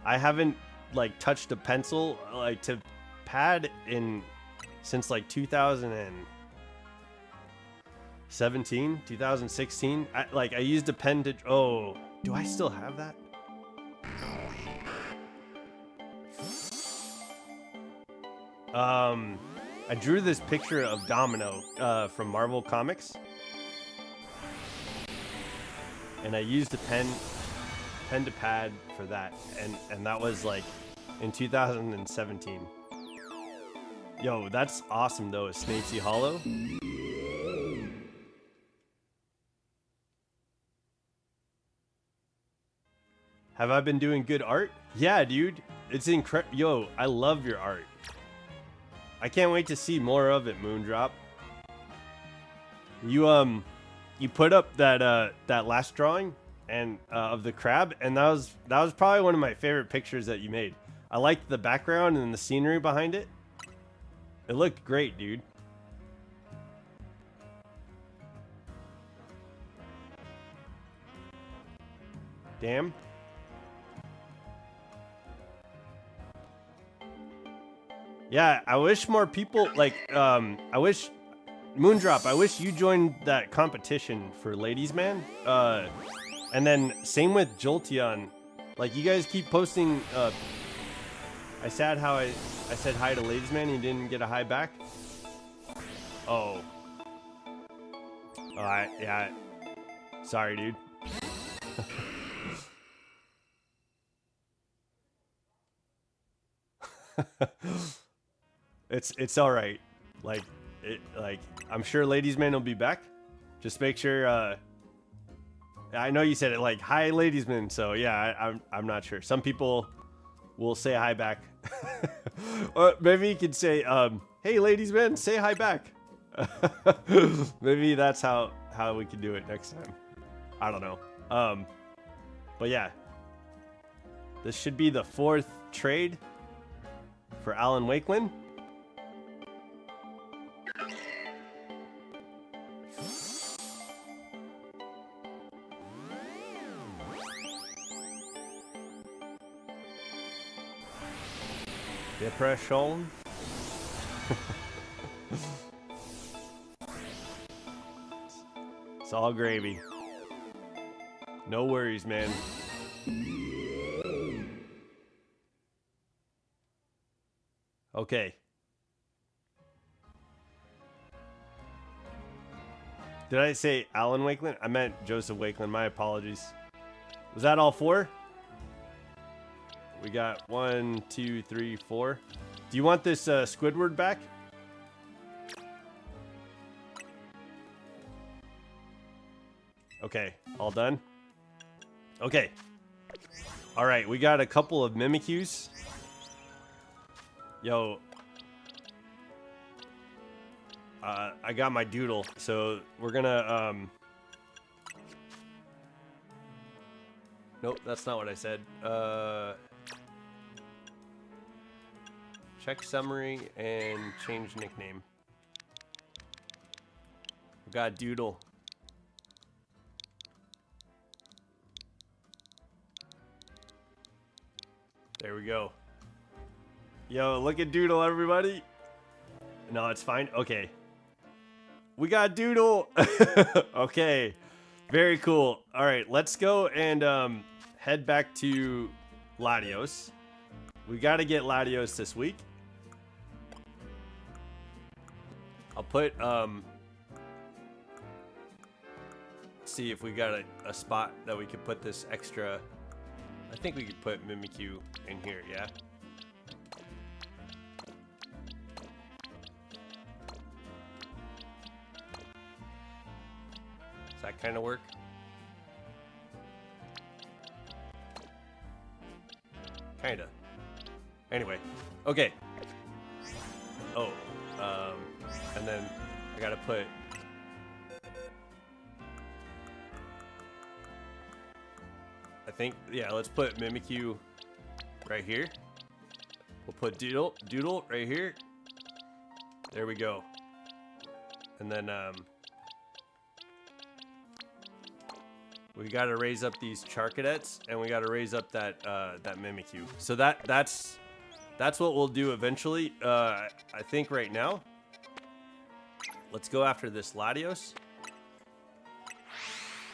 haven't like touched a pencil like to pad since like 2017, 2016. I used a pen to. Oh, do I still have that? I drew this picture of Domino from Marvel Comics, and I used a pen to pad for that, and that was like in 2017. Yo, that's awesome though, Snapesy Hollow. Have I been doing good art? Yeah, dude. It's incredible. Yo, I love your art. I can't wait to see more of it, Moondrop. You put up that last drawing and of the crab, and that was probably one of my favorite pictures that you made. I liked the background and the scenery behind it. It looked great, dude. Damn. Yeah, I wish more people I wish Moondrop, I wish you joined that competition for Ladies Man. And then same with Jolteon. Like, you guys keep posting I said I said hi to Ladies Man and you didn't get a hi back. Oh. Alright, yeah. Sorry, dude. It's all right. Like I'm sure Ladies Man will be back. Just make sure. I know you said it like hi, Ladies Man. So yeah, I'm not sure. Some people will say hi back, or maybe you could say, hey, Ladies Man, say hi back. Maybe that's how we can do it next time. I don't know. But yeah, this should be the 4th trade for Alan Wakeland. Depression. It's all gravy. No worries, man. Okay. Did I say Alan Wakeland? I meant Joseph Wakeland. My apologies. Was that all 4? We got 1, 2, 3, 4. Do you want this Squidward back? Okay, all done. Okay. All right, we got a couple of Mimikyus. Yo. I got my doodle, so we're gonna nope, that's not what I said. Check summary and change nickname. We got doodle. There we go. Yo, look at Doodle, everybody. No, it's fine. Okay. We got Doodle. Okay. Very cool. All right, let's go and head back to Latios. We got to get Latios this week. I'll put, see if we got a spot that we could put this extra. I think we could put Mimikyu in here, yeah? Does that kind of work? Kinda. Anyway, okay. Oh, and then I gotta put I think, yeah, let's put Mimikyu right here. We'll put Doodle right here. There we go. And then we got to raise up these Charcadets, and we got to raise up that that Mimikyu. So that's what we'll do eventually. I think right now, let's go after this Latios,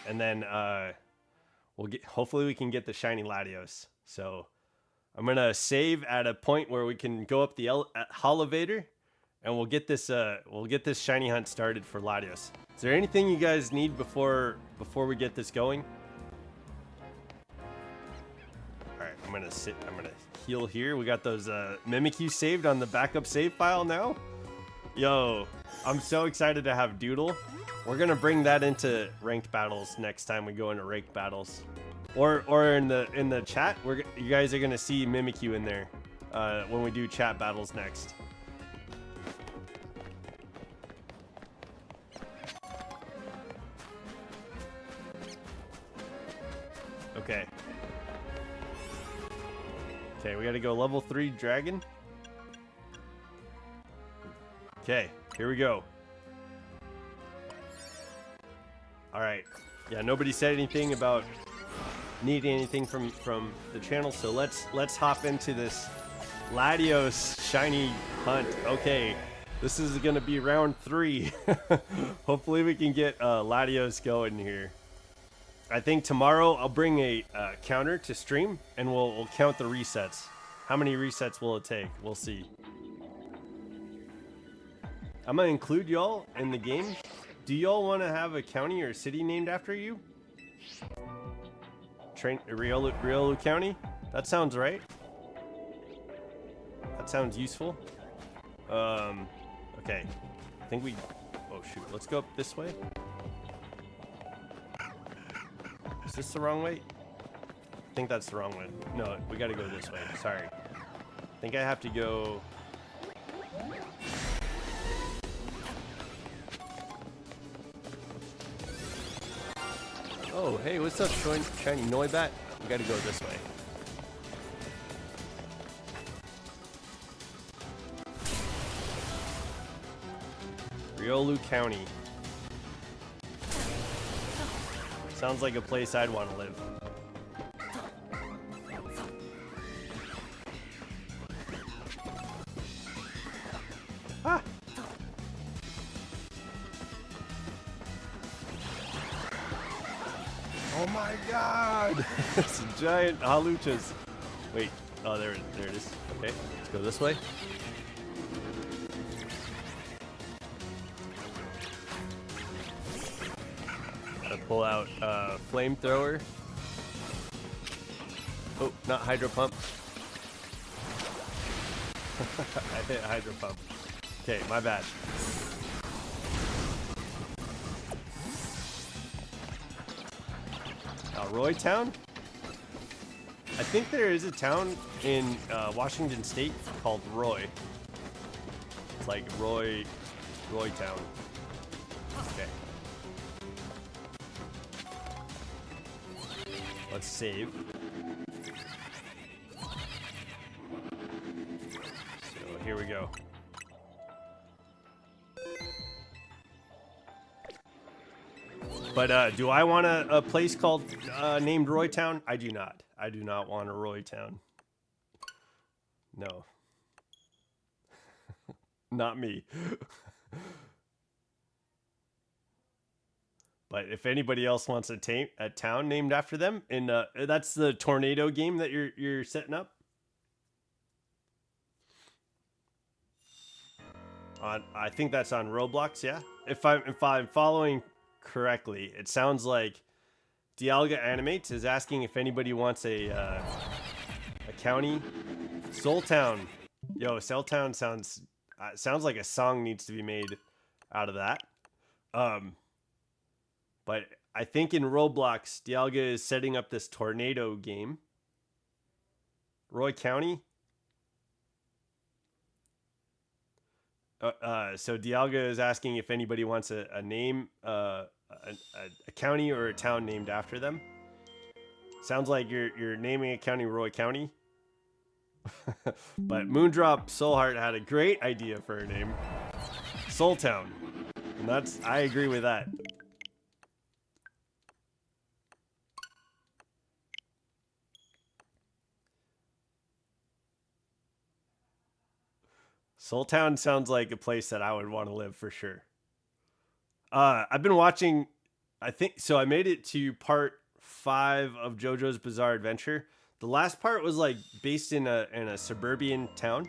and then we'll get. Hopefully, we can get the shiny Latios. So I'm gonna save at a point where we can go up the elevator, and we'll get this shiny hunt started for Latios. Is there anything you guys need before we get this going? All right, I'm gonna heal here. We got those Mimikyu saved on the backup save file now. Yo, I'm so excited to have Doodle. We're gonna bring that into ranked battles next time we go into ranked battles, or in the chat. You guys are gonna see Mimikyu in there when we do chat battles next. Okay. Okay, we gotta go level 3 dragon. Okay, here we go. Alright. Yeah, nobody said anything about needing anything from the channel, so let's hop into this Latios shiny hunt. Okay. This is gonna be round 3. Hopefully we can get Latios going here. I think tomorrow I'll bring a counter to stream, and we'll count the resets. How many resets will it take? We'll see. I'm gonna include y'all in the game. Do y'all want to have a county or a city named after you? Riolu County? That sounds right. That sounds useful. Okay. I think we... Oh, shoot. Let's go up this way. Is this the wrong way? I think that's the wrong way. No, we gotta go this way. Sorry. I think I have to go... Oh, hey, what's up, shiny Noibat? We gotta go this way. Riolu County. Sounds like a place I'd want to live. Ah! Oh my god! It's a giant haluchas. Wait, oh there it is. Okay, let's go this way. Gotta pull out flamethrower. Oh, not hydro pump. I hit hydro pump. Okay, my bad. Roy Town? I think there is a town in Washington State called Roy. It's like Roy Town. Okay. Let's save. So here we go. But do I want a place called named Roy Town? I do not. I do not want a Roy Town. No. Not me. But if anybody else wants a town named after them, in that's the tornado game that you're setting up. I think that's on Roblox, yeah. If I'm following correctly, it sounds like Dialga Animates is asking if anybody wants a county. Soul Town. Yo, Soul Town sounds like a song needs to be made out of that. But I think in Roblox, Dialga is setting up this tornado game. Roy County. So Dialga is asking if anybody wants a name, a county or a town named after them. Sounds like you're naming a county Roy County. But Moondrop Soulheart had a great idea for a name. Soul Town. And I agree with that. Soul Town sounds like a place that I would want to live for sure. I've been watching, I think, so I made it to part 5 of JoJo's Bizarre Adventure. The last part was like based in a suburban town.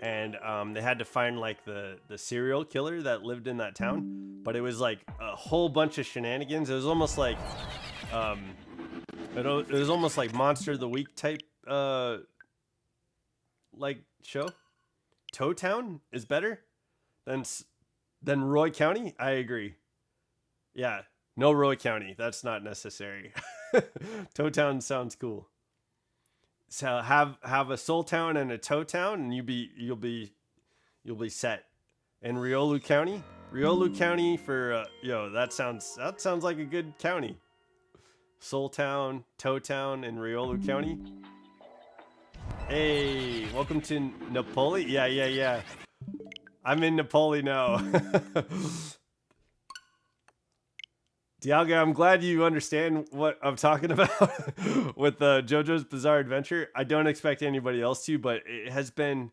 And they had to find like the serial killer that lived in that town. But it was like a whole bunch of shenanigans. It was almost like, it was almost like Monster of the Week type, like show. Toe Town is better than Roy County. I agree. Yeah, no Roy County. That's not necessary. Toe Town sounds cool. So have a Soul Town and a Toe Town, and you'll be set. And Riolu County for that sounds like a good county. Soul Town, Toe Town, and Riolu County. Hey, welcome to Napoli. Yeah. I'm in Napoli now. Dialga, I'm glad you understand what I'm talking about with JoJo's Bizarre Adventure. I don't expect anybody else to, but it has been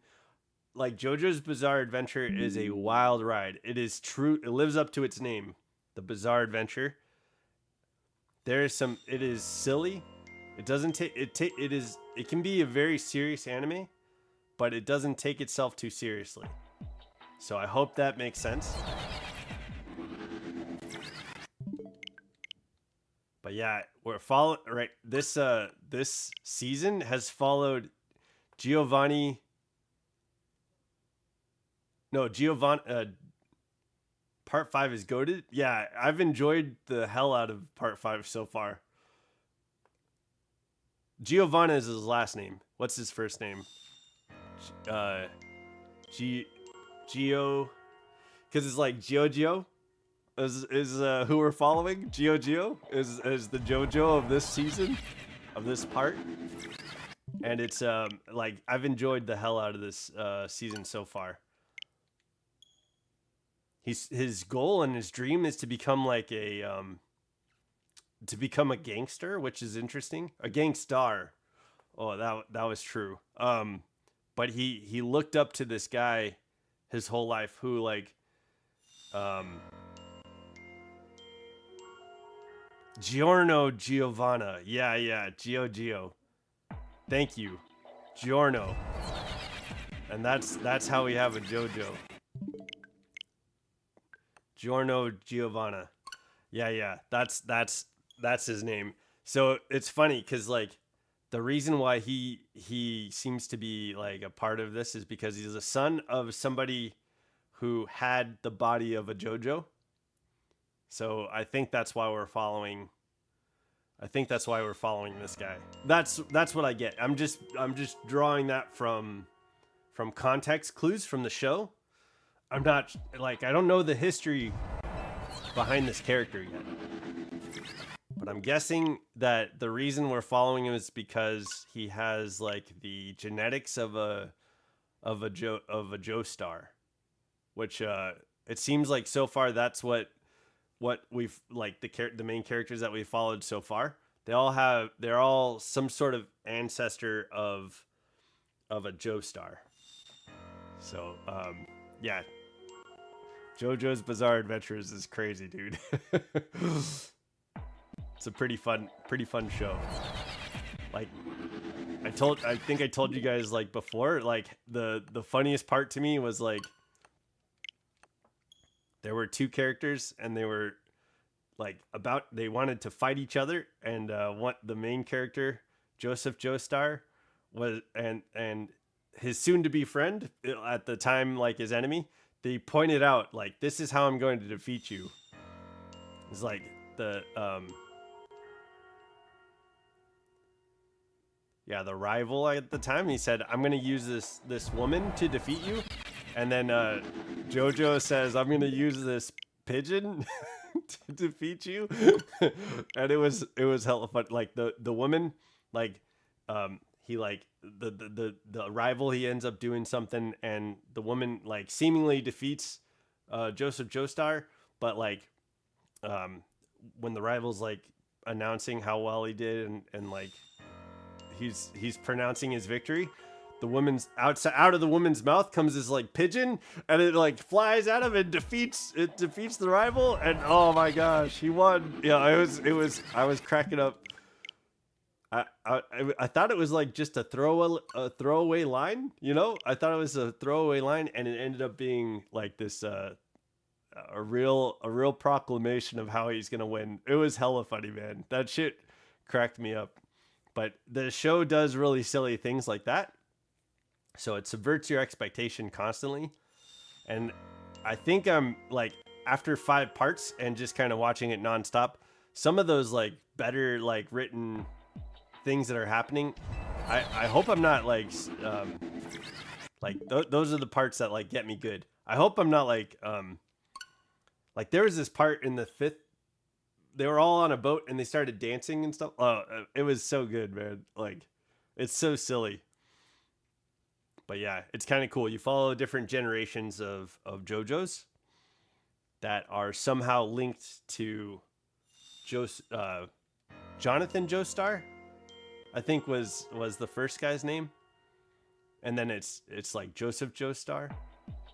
like JoJo's Bizarre Adventure is a wild ride. It is true. It lives up to its name, the Bizarre Adventure. It is silly. It doesn't take it can be a very serious anime, but it doesn't take itself too seriously. So I hope that makes sense. But yeah, we're following right. This season has followed Giovanni. Part 5 is goated. Yeah, I've enjoyed the hell out of part 5 so far. Giovanna is his last name. What's his first name? Gio, because it's like Giorgio. is who we're following. Geo is the JoJo of this season, of this part. And it's like I've enjoyed the hell out of this season so far. His goal and his dream is to become like a gangster, which is interesting. A gangstar. Oh, that was true. But he looked up to this guy his whole life who like Giorno Giovanna. Yeah, Gio. Thank you. Giorno. And that's how we have a JoJo. Giorno Giovanna. Yeah. That's his name. So it's funny because like the reason why he seems to be like a part of this is because he's the son of somebody who had the body of a JoJo. So I think that's why we're following. I think that's why we're following this guy. That's what I get. I'm just drawing that from context clues from the show. I'm not like I don't know the history behind this character yet. But I'm guessing that the reason we're following him is because he has like the genetics of a Joestar, which it seems like so far that's what we've like the main characters that we followed so far. They're all some sort of ancestor of a Joestar. So yeah, JoJo's Bizarre Adventures is crazy, dude. It's a pretty fun show. Like I think I told you guys like before, like the funniest part to me was like there were two characters and they were like they wanted to fight each other, and the main character, Joseph Joestar, was and his soon to be friend at the time, like his enemy, they pointed out like, this is how I'm going to defeat you. It's like the rival at the time. He said, I'm going to use this woman to defeat you. And then JoJo says, I'm going to use this pigeon to defeat you. And it was hella fun. Like the woman, like he like the rival, he ends up doing something, and the woman like seemingly defeats Joseph Joestar, but like when the rival's like announcing how well he did and like he's pronouncing his victory, the woman's out of the woman's mouth comes this like pigeon, and it like flies out of it, defeats the rival, and oh my gosh, he won. Yeah, I was cracking up. I thought it was like just a throwaway line, you know? I thought it was a throwaway line, and it ended up being like this a real proclamation of how he's gonna win. It was hella funny, man. That shit cracked me up. But the show does really silly things like that, so it subverts your expectation constantly. And I think I'm like, after 5 parts and just kind of watching it nonstop, some of those like better like written things that are happening, I hope I'm not like those are the parts that like get me good. I hope I'm not like there was this part in the 5th, they were all on a boat and they started dancing and stuff. Oh, it was so good, man. Like, it's so silly. But yeah, it's kind of cool. You follow different generations of JoJo's that are somehow linked to Jonathan Joestar, I think was the first guy's name. And then it's like Joseph Joestar.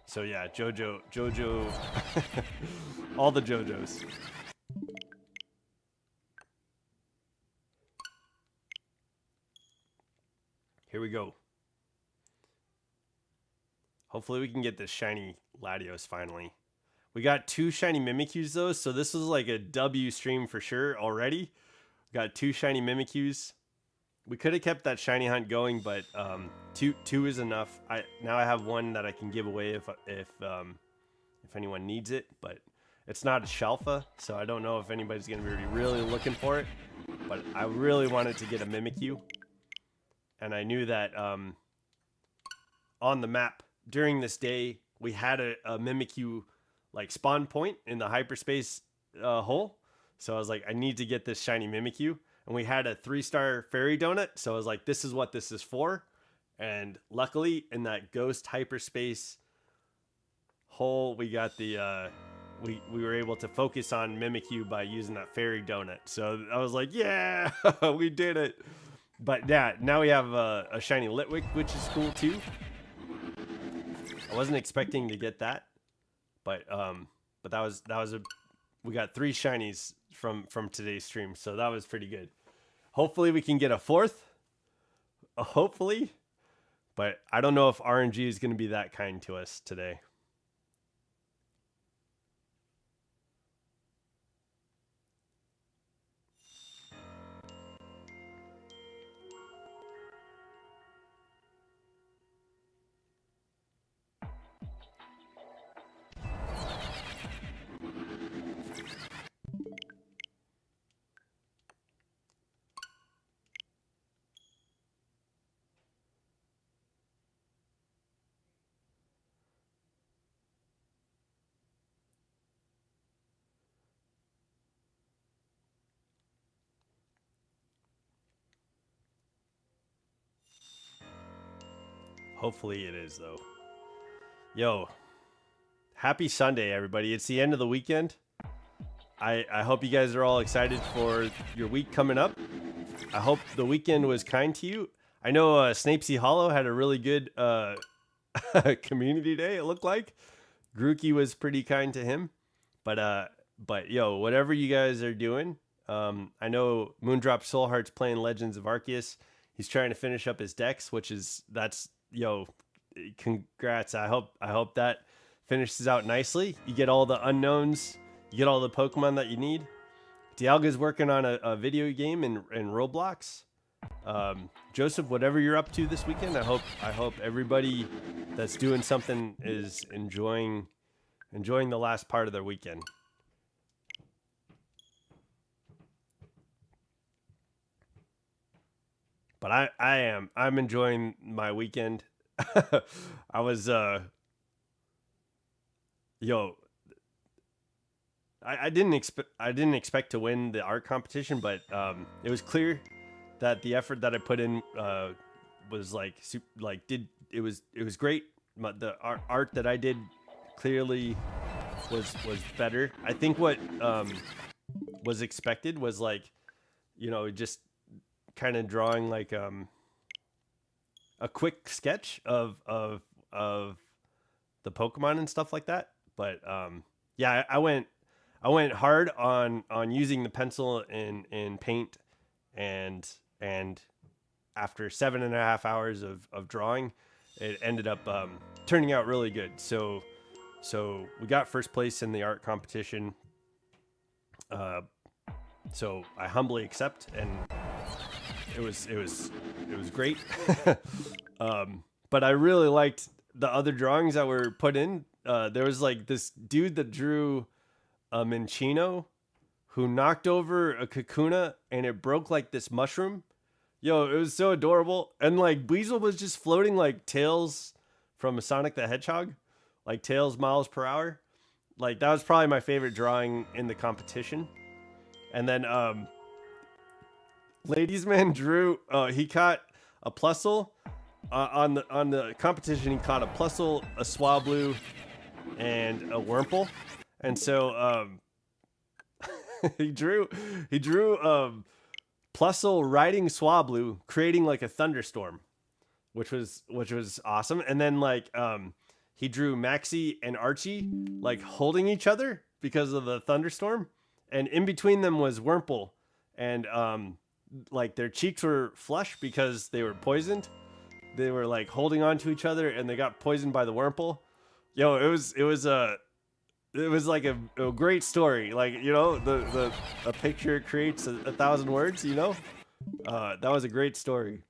So yeah, Jojo, all the JoJo's. Here we go. Hopefully we can get this shiny Latios finally. We got 2 shiny Mimikyus though, so this was like a W stream for sure already. We got 2 shiny Mimikyus. We could have kept that shiny hunt going, but two is enough. Now I have 1 that I can give away if anyone needs it, but it's not a Shalfa, so I don't know if anybody's gonna be really looking for it. But I really wanted to get a Mimikyu, and I knew that on the map during this day we had a Mimikyu like spawn point in the hyperspace hole. So I was like, I need to get this shiny Mimikyu. And we had a 3-star fairy donut. So I was like, this is what this is for. And luckily, in that ghost hyperspace hole, we got the we were able to focus on Mimikyu by using that fairy donut. So I was like, yeah, we did it. But yeah, now we have a shiny Litwick, which is cool too. I wasn't expecting to get that, but that was we got 3 shinies from today's stream, so that was pretty good. Hopefully we can get a 4th. Hopefully, but I don't know if RNG is going to be that kind to us today. Hopefully it is, though. Yo, happy Sunday, everybody. It's the end of the weekend. I hope you guys are all excited for your week coming up. I hope the weekend was kind to you. I know Snapesy Hollow had a really good community day, it looked like. Grookey was pretty kind to him. But yo, whatever you guys are doing, I know Moondrop Soulheart's playing Legends of Arceus. He's trying to finish up his decks, yo, congrats. I hope that finishes out nicely. You get all the unknowns, you get all the Pokemon that you need. Dialga's working on a video game in Roblox. Joseph, whatever you're up to this weekend, I hope everybody that's doing something is enjoying the last part of their weekend. But I'm enjoying my weekend. I was I didn't expect to win the art competition, but it was clear that the effort that I put in was it was great. The art that I did clearly was better. I think what was expected was just kind of drawing a quick sketch of the Pokemon and stuff like that. But yeah, I went hard on using the pencil in paint, and after 7.5 hours of drawing, it ended up turning out really good. So we got first place in the art competition. So I humbly accept, and it was great. But I really liked the other drawings that were put in. There was this dude that drew a Minchino who knocked over a Kakuna and it broke this mushroom. Yo, it was so adorable. And Weasel was just floating like Tails from Sonic the Hedgehog, like Tails miles per hour. That was probably my favorite drawing in the competition. And then Ladies Man drew he caught a Plusle on the competition. He caught a Plusle, a Swablu, and a Wurmple. And so he drew Plusle riding Swablu, creating a thunderstorm, which was awesome. And then he drew Maxie and Archie holding each other because of the thunderstorm, and in between them was Wurmple, and their cheeks were flush because they were poisoned. They were holding on to each other, and they got poisoned by the Wurmple. Yo, it was a great story. A picture creates a thousand words. That was a great story.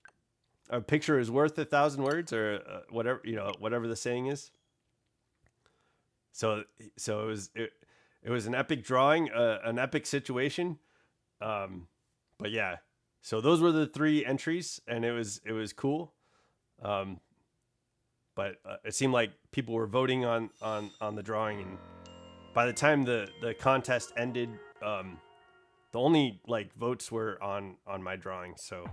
A picture is worth 1,000 words, or whatever the saying is. So it was an epic drawing, an epic situation. But yeah, so those were the 3 entries, and it was cool. But it seemed like people were voting on the drawing, by the time the contest ended, the only like votes were on my drawing, so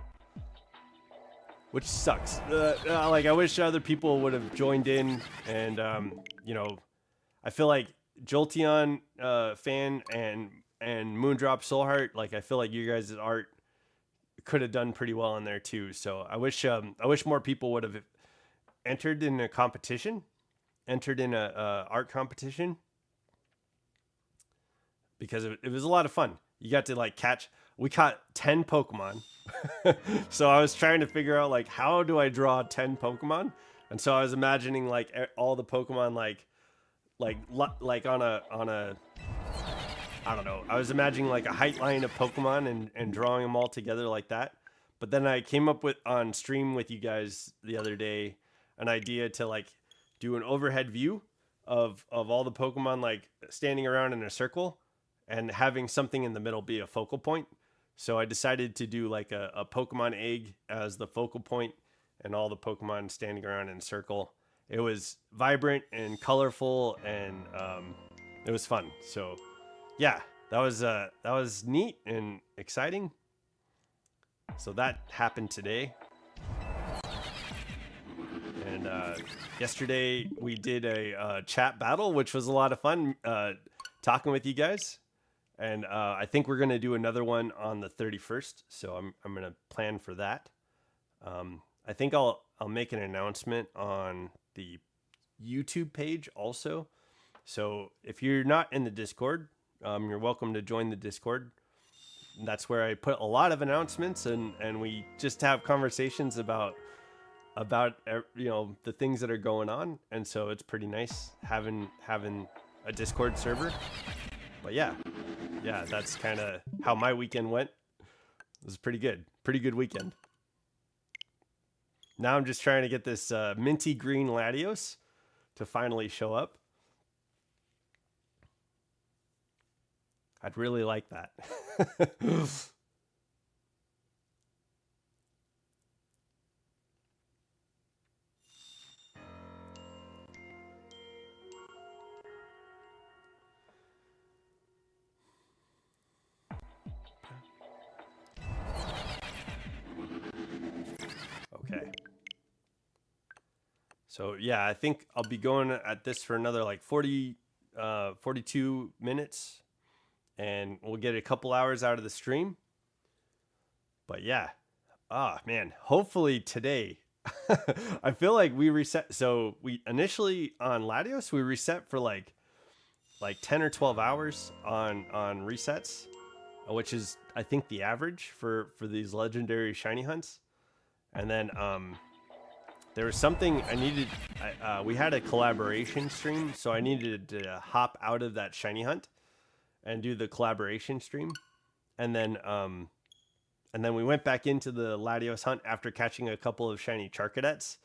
which sucks. Like I wish other people would have joined in, and you know, I feel like Jolteon fan and Moondrop Soulheart, like I feel like you guys' art could have done pretty well in there too. So I wish more people would have entered in a competition, entered in a art competition, because it was a lot of fun. You got to like we caught 10 Pokemon. So I was trying to figure out like, how do I draw 10 Pokemon? And so I was imagining like all the Pokemon like on a I don't know. I was imagining like a height line of Pokemon and drawing them all together like that. But then I came up with on stream with you guys the other day an idea to like do an overhead view of all the Pokemon like standing around in a circle and having something in the middle be a focal point. So I decided to do like a Pokemon egg as the focal point and all the Pokemon standing around in a circle. It was vibrant and colorful, and it was fun. So yeah, that was neat and exciting. So that happened today. And yesterday we did a chat battle, which was a lot of fun, talking with you guys. And I think we're gonna do another one on the 31st. So I'm gonna plan for that. I think I'll make an announcement on the YouTube page also. So if you're not in the Discord, you're welcome to join the Discord. That's where I put a lot of announcements, and we just have conversations about you know, the things that are going on. And so it's pretty nice having a Discord server. But yeah, that's kind of how my weekend went. It was pretty good weekend. Now I'm just trying to get this minty green Latios to finally show up. I'd really like that. Okay. So yeah, I think I'll be going at this for another like 42 minutes, and we'll get a couple hours out of the stream. But yeah, man, hopefully today. I feel like we reset. So we initially on Latios, we reset for like 10 or 12 hours on resets, which is I think the average for these legendary shiny hunts. And then there was something I needed. We had a collaboration stream, so I needed to hop out of that shiny hunt and do the collaboration stream, and then we went back into the Latios hunt after catching a couple of shiny Charcadets.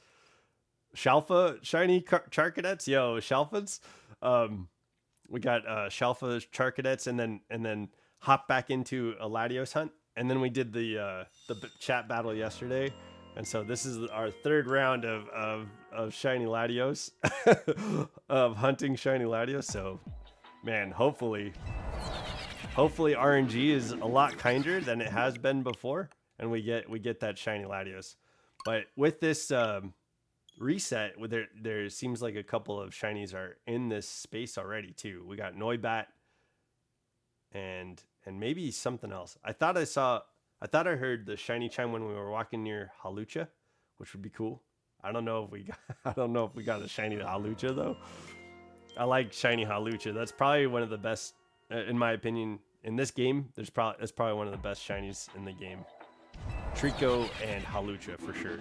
Shalfa shiny Charcadets, yo, Shalfas. We got Shalfa Charcadets, and then hopped back into a Latios hunt, and then we did the chat battle yesterday. And so this is our third round of shiny Latios, of hunting shiny Latios. So, man, hopefully RNG is a lot kinder than it has been before, and we get that shiny Latios. But with this reset, there seems like a couple of shinies are in this space already too. We got Noibat and maybe something else. I thought I heard the shiny chime when we were walking near Halucha, which would be cool. I don't know if we got a shiny Halucha though. I like shiny Halucha. That's probably one of the best, in my opinion, in this game. That's probably one of the best shinies in the game. Trico and Halucha for sure.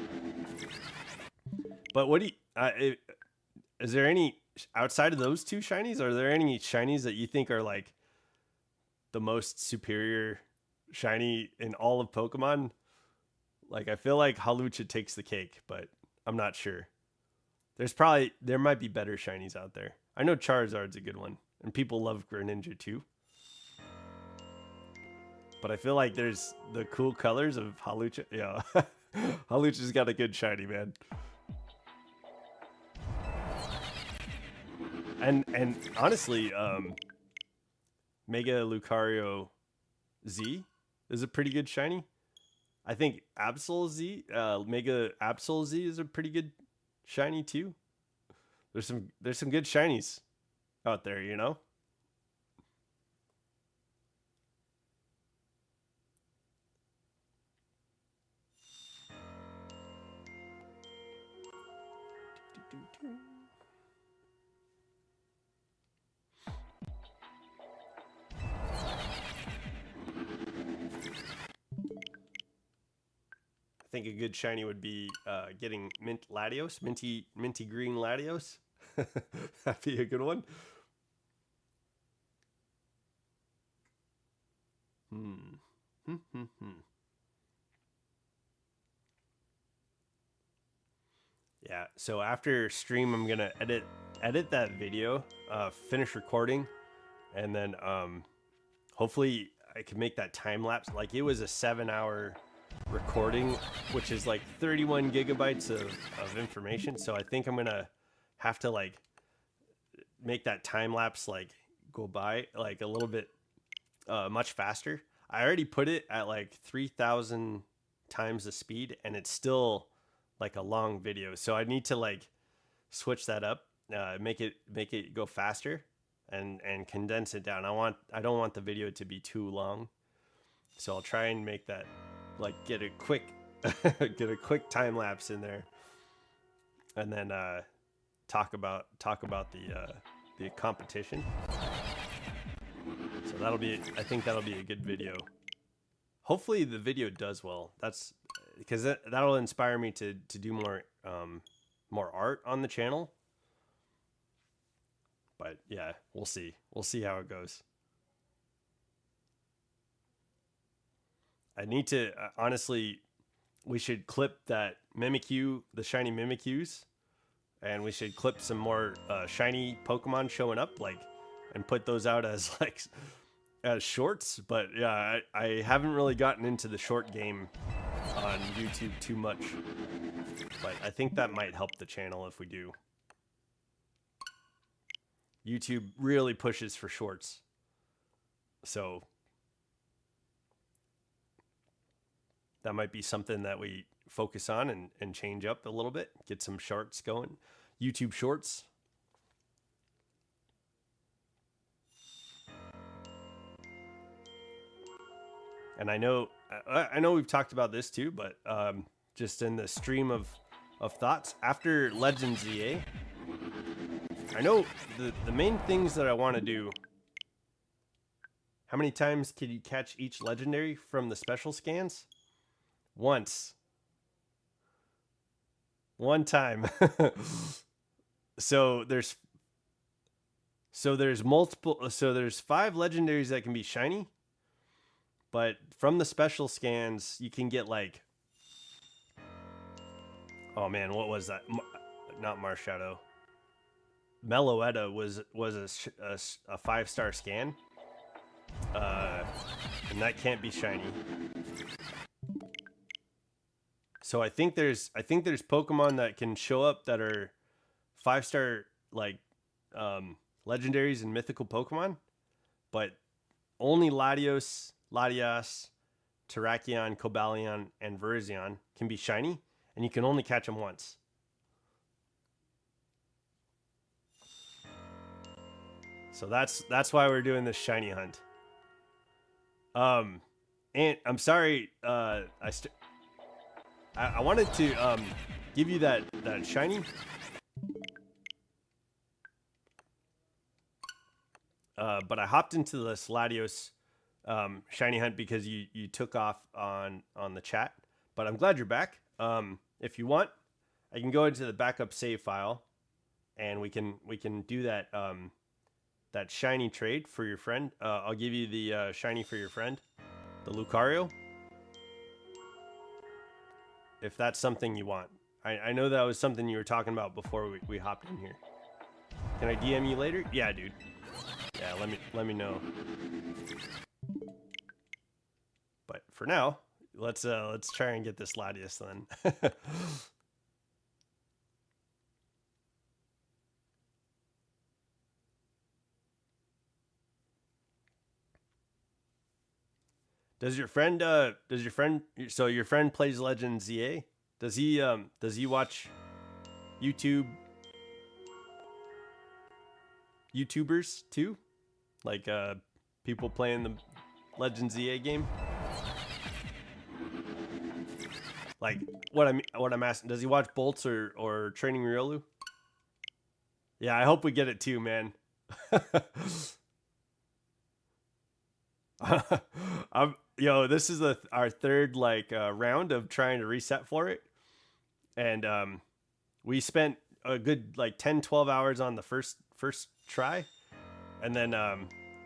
But what do you, is there any outside of those two shinies? Are there any shinies that you think are like the most superior shiny in all of Pokemon? Like I feel like Halucha takes the cake, but I'm not sure. There might be better shinies out there. I know Charizard's a good one, and people love Greninja too. But I feel like there's the cool colors of Halucha. Yeah, Halucha's got a good shiny, man. And honestly, Mega Lucario Z is a pretty good shiny. I think Absol Z, Mega Absol Z is a pretty good shiny too. There's some good shinies out there, you know. I think a good shiny would be getting mint Latios, minty green Latios. That'd be a good one. Yeah. So after stream, I'm gonna edit that video, finish recording, and then hopefully I can make that time lapse. Like it was a 7-hour recording, which is like 31 gigabytes of information. So I think I'm gonna have to like make that time lapse like go by like a little bit much faster. I already put it at like 3,000 times the speed, and it's still like a long video. So I need to like switch that up, make it go faster, and condense it down. I don't want the video to be too long, so I'll try and make that like get a quick get a quick time lapse in there, and then talk about the competition. So I think that'll be a good video. Hopefully the video does well. That's because that'll inspire me to do more art on the channel. But yeah, we'll see how it goes. I need to honestly, we should clip that Mimikyu, the shiny Mimikyus, and we should clip some more shiny Pokemon showing up, like, and put those out as like as shorts. But yeah, I haven't really gotten into the short game on YouTube too much, but I think that might help the channel if we do. YouTube really pushes for shorts, so that might be something that we focus on and change up a little bit, get some shorts going, YouTube shorts. And I know we've talked about this too, but just in the stream of thoughts after Legends EA, I know the main things that I want to do. How many times can you catch each legendary from the special scans? Once. One time. So there's 5 legendaries that can be shiny. But from the special scans, you can get like, oh man, what was that? Not Marshadow. Meloetta was a 5-star scan, and that can't be shiny. So I think there's Pokemon that can show up that are 5-star like legendaries and mythical Pokemon, but only Latios, Terrakion, Cobalion, and Virizion can be shiny, and you can only catch them once. So that's why we're doing this shiny hunt. And I'm sorry, I wanted to give you that shiny. But I hopped into this Latios shiny hunt because you took off on the chat. But I'm glad you're back. If you want, I can go into the backup save file, and we can do that that shiny trade for your friend. I'll give you the shiny for your friend, the Lucario, if that's something you want. I know that was something you were talking about before we hopped in here. Can I DM you later? Yeah, dude. Yeah, let me know. But for now, let's try and get this Latios then. So your friend plays Legend ZA? Does he watch YouTubers too? Like people playing the Legend ZA game? Like what I'm asking, does he watch Bolts or Training Riolu? Yeah, I hope we get it too, man. This is our third round of trying to reset for it, and we spent a good 10-12 hours on the first try, and then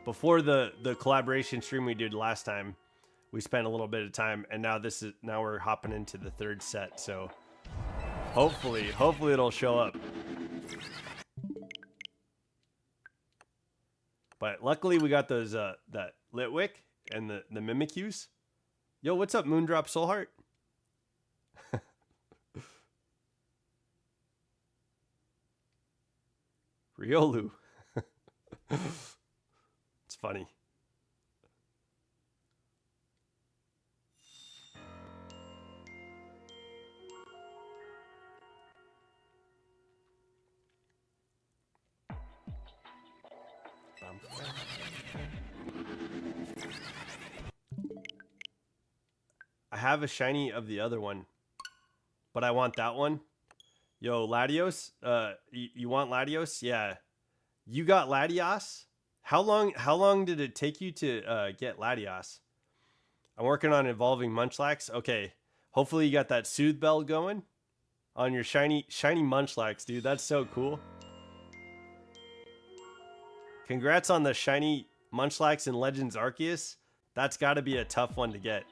before the collaboration stream we did last time, we spent a little bit of time, and now we're hopping into the third set, so hopefully it'll show up. But luckily we got those that Litwick and the Mimikyus. Yo, what's up, Moondrop Soulheart? Riolu. It's funny. I have a shiny of the other one, but I want that one. Yo, Latios, you want Latios? Yeah, you got Latios. How long did it take you to get Latios? I'm working on evolving Munchlax. Okay, hopefully you got that Soothe Bell going on your shiny Munchlax, dude. That's so cool. Congrats on the shiny Munchlax in Legends Arceus. That's got to be a tough one to get.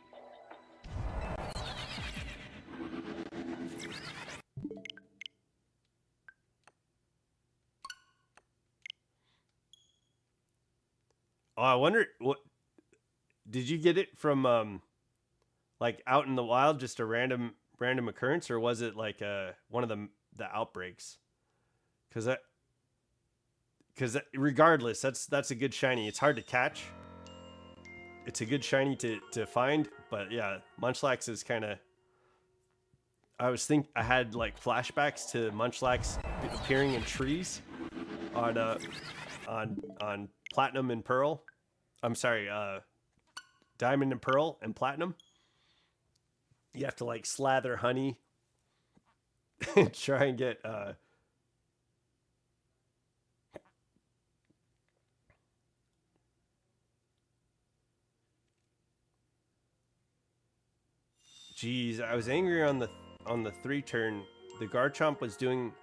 Oh, I wonder what did you get it from like out in the wild, just a random occurrence, or was it like one of the outbreaks? Because regardless, that's a good shiny. It's hard to catch. It's a good shiny to find, but yeah, Munchlax is kind of. I had like flashbacks to Munchlax appearing in trees on Platinum and Pearl. I'm sorry, Diamond and Pearl and Platinum. You have to like slather honey and try and get Jeez, I was angry on the 3-turn. The Garchomp was doing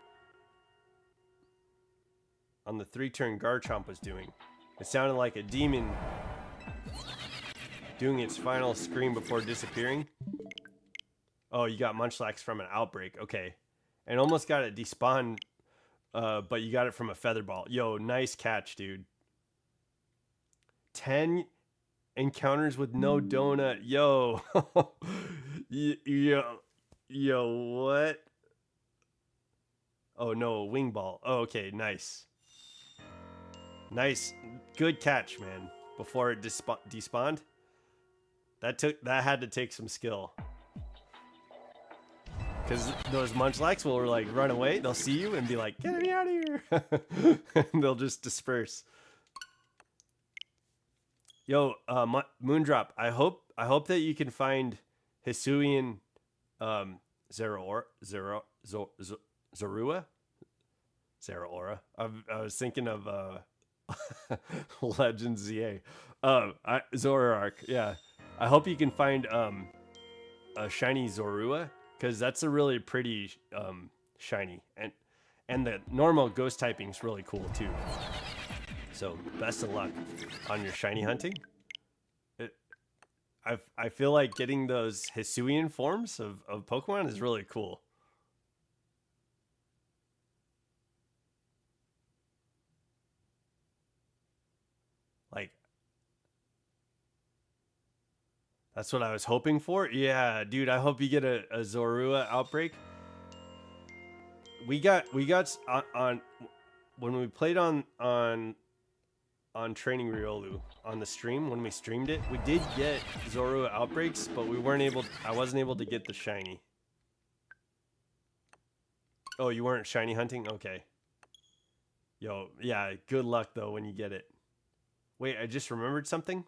on the 3-turn Garchomp was doing. It sounded like a demon doing its final scream before disappearing. Oh, you got Munchlax from an outbreak. Okay. And almost got it despawned, but you got it from a Feather Ball. Yo, nice catch, dude. 10 encounters with no donut. Yo. Yo, what? Oh, no, Wing Ball. Oh, okay, nice. Nice, good catch, man. Before it despawned, that had to take some skill. Because those Munchlax will like run away. They'll see you and be like, "Get me out of here!" And they'll just disperse. Yo, Moondrop. I hope that you can find Hisuian, Zeraora. I was thinking of Legends ZA. Zoroark, yeah. I hope you can find a shiny Zorua, because that's a really pretty shiny, and the normal ghost typing is really cool too. So best of luck on your shiny hunting. I feel like getting those Hisuian forms of Pokemon is really cool. Like, that's what I was hoping for. Yeah, dude, I hope you get a Zorua outbreak. We got on when we played on on training Riolu on the stream when we streamed it. We did get Zoro outbreaks, but we weren't able. I wasn't able to get the shiny. Oh, you weren't shiny hunting? Okay. Yo, yeah. Good luck though when you get it. Wait, I just remembered something.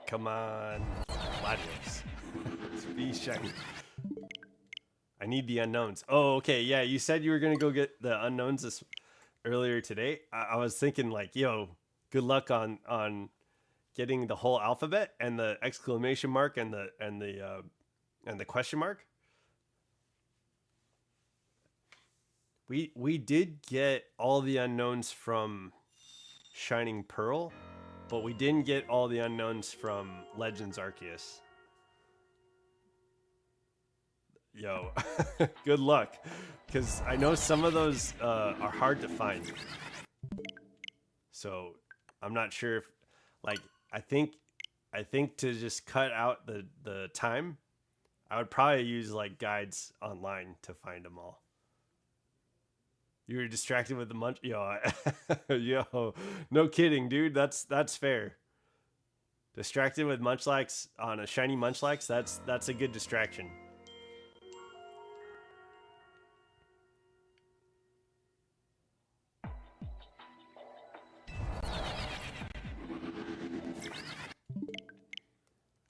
Come on, Latios. Be shiny. I need the unknowns. Oh, okay. Yeah, you said you were gonna go get the unknowns earlier today. I was thinking like, yo, good luck on getting the whole alphabet and the exclamation mark and the question mark. We did get all the unknowns from Shining Pearl, but we didn't get all the unknowns from Legends Arceus. Yo, good luck, because I know some of those are hard to find. So I'm not sure if, like, I think to just cut out the time, I would probably use like guides online to find them all. You were distracted with the munch. Yo, yo, no kidding, dude. That's fair. Distracted with Munchlax on a shiny Munchlax. That's a good distraction.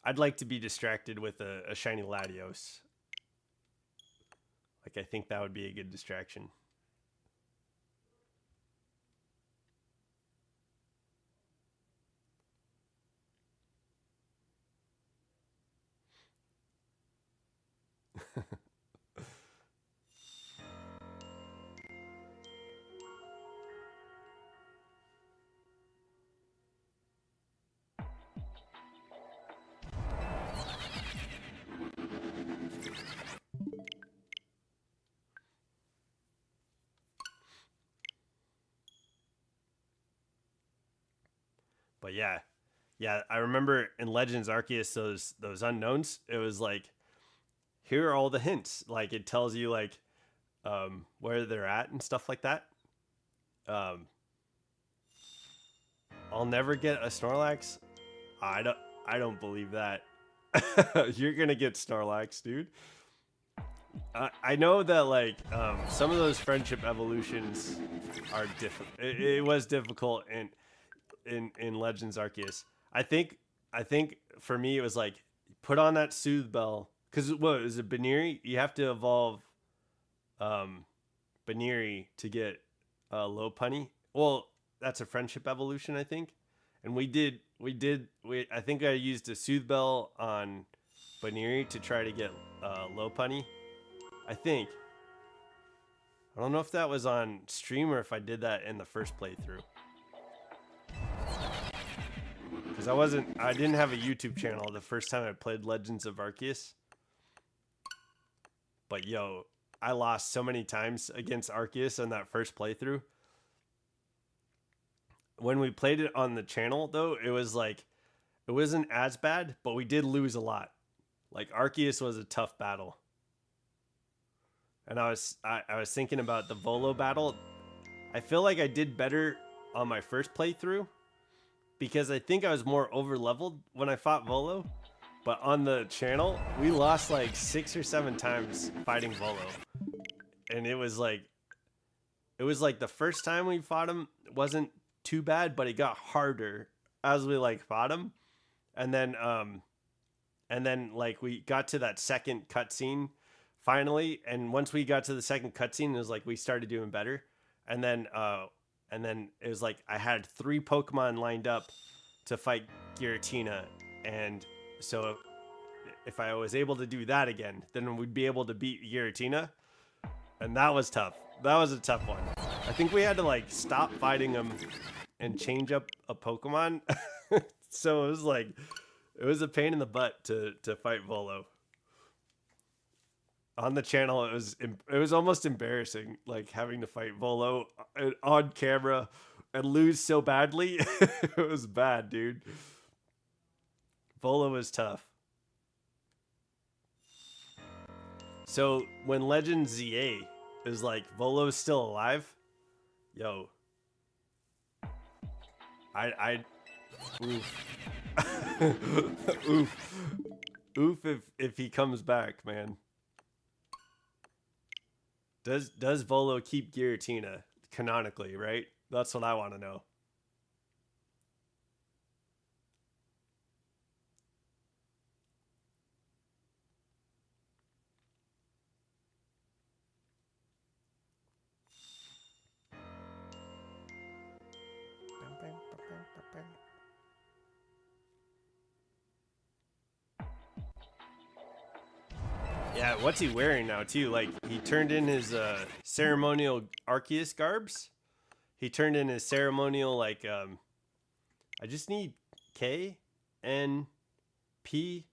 I'd like to be distracted with a shiny Latios. Like, I think that would be a good distraction. But yeah, I remember in Legends Arceus those unknowns. It was like, here are all the hints. Like, it tells you like where they're at and stuff like that. I'll never get a Snorlax. I don't believe that. You're gonna get Snorlax, dude. I know that like some of those friendship evolutions are difficult. It was difficult in Legends Arceus. I think for me it was like, put on that Soothe Bell, because what is it, Baniri? You have to evolve Baniri to get Lopunny. Well, that's a friendship evolution, I think. And we I think I used a Soothe Bell on Baniri to try to get Lopunny. I think. I don't know if that was on stream or if I did that in the first playthrough. Because I didn't have a YouTube channel the first time I played Legends of Arceus. But yo, I lost so many times against Arceus in that first playthrough. When we played it on the channel though, it was like, it wasn't as bad, but we did lose a lot. Like, Arceus was a tough battle. And I was thinking about the Volo battle. I feel like I did better on my first playthrough, because I think I was more over leveled when I fought Volo. But on the channel, we lost like 6 or 7 times fighting Volo. And it was like the first time we fought him wasn't too bad, but it got harder as we like fought him. And then like we got to that second cutscene finally, and once we got to the second cutscene, it was like we started doing better. And then it was like I had 3 Pokemon lined up to fight Giratina, and so if I was able to do that again, then we'd be able to beat Giratina. And that was tough. That was a tough one. I think we had to like stop fighting him and change up a Pokemon. So it was like, it was a pain in the butt to fight Volo. on the channel. It was almost embarrassing, like having to fight Volo on camera and lose so badly. It was bad, dude. Volo was tough. So when Legend ZA is like Volo's still alive, yo, I oof. Oof. Oof if he comes back, man. Does Volo keep Giratina canonically, right? That's what I want to know. Yeah, what's he wearing now too? Like he turned in his ceremonial Arceus garbs. He turned in his ceremonial I just need K, N, P,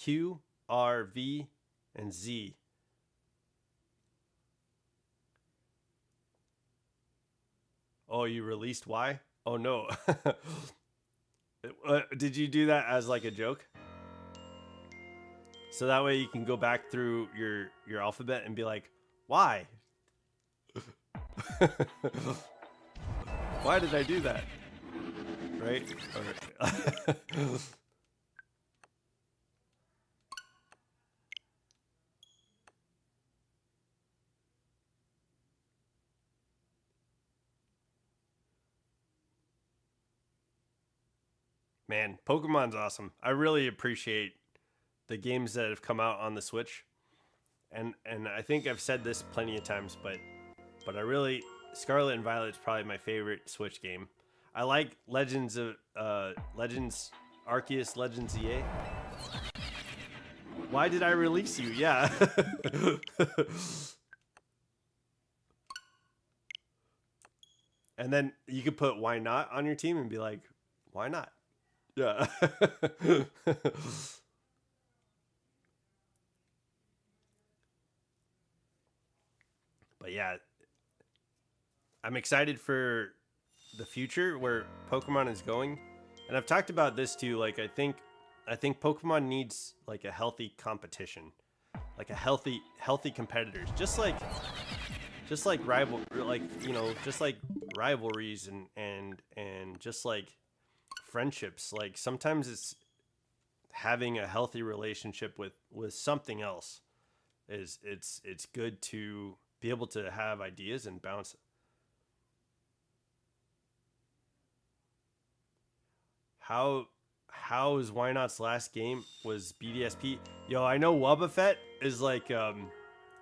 Q, R, V, and Z. Oh, you released Y? Oh no. Did you do that as like a joke? So that way you can go back through your alphabet and be like, why? Why did I do that? Right? Okay. Man, Pokemon's awesome. I really appreciate the games that have come out on the Switch. And I think I've said this plenty of times, but I really Scarlet and Violet is probably my favorite Switch game. I like Legends Arceus, Legends EA. Why did I release you? Yeah. And then you could put why not on your team and be like, why not? Yeah. But yeah, I'm excited for the future where Pokemon is going. And I've talked about this too. Like I think Pokemon needs like a healthy competition. Like a healthy competitors. Just like rivalries and just like friendships. Like sometimes it's having a healthy relationship with something else is it's good to be able to have ideas and bounce. How is Why Not's last game was BDSP? Yo, I know Wobbuffet is like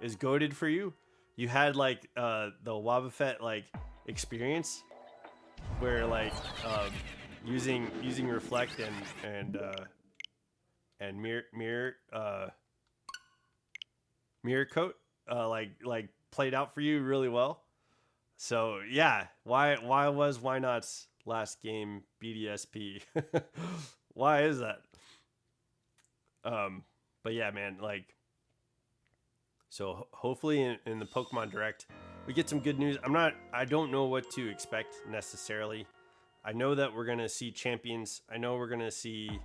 is goaded for you. You had like the Wobbuffet like experience where like using reflect and mirror coat like played out for you really well. So yeah, why not's last game BDSP? Why is that? But yeah, man, like so hopefully in the Pokemon Direct we get some good news. I don't know what to expect necessarily. I know that we're gonna see champions. I know we're gonna see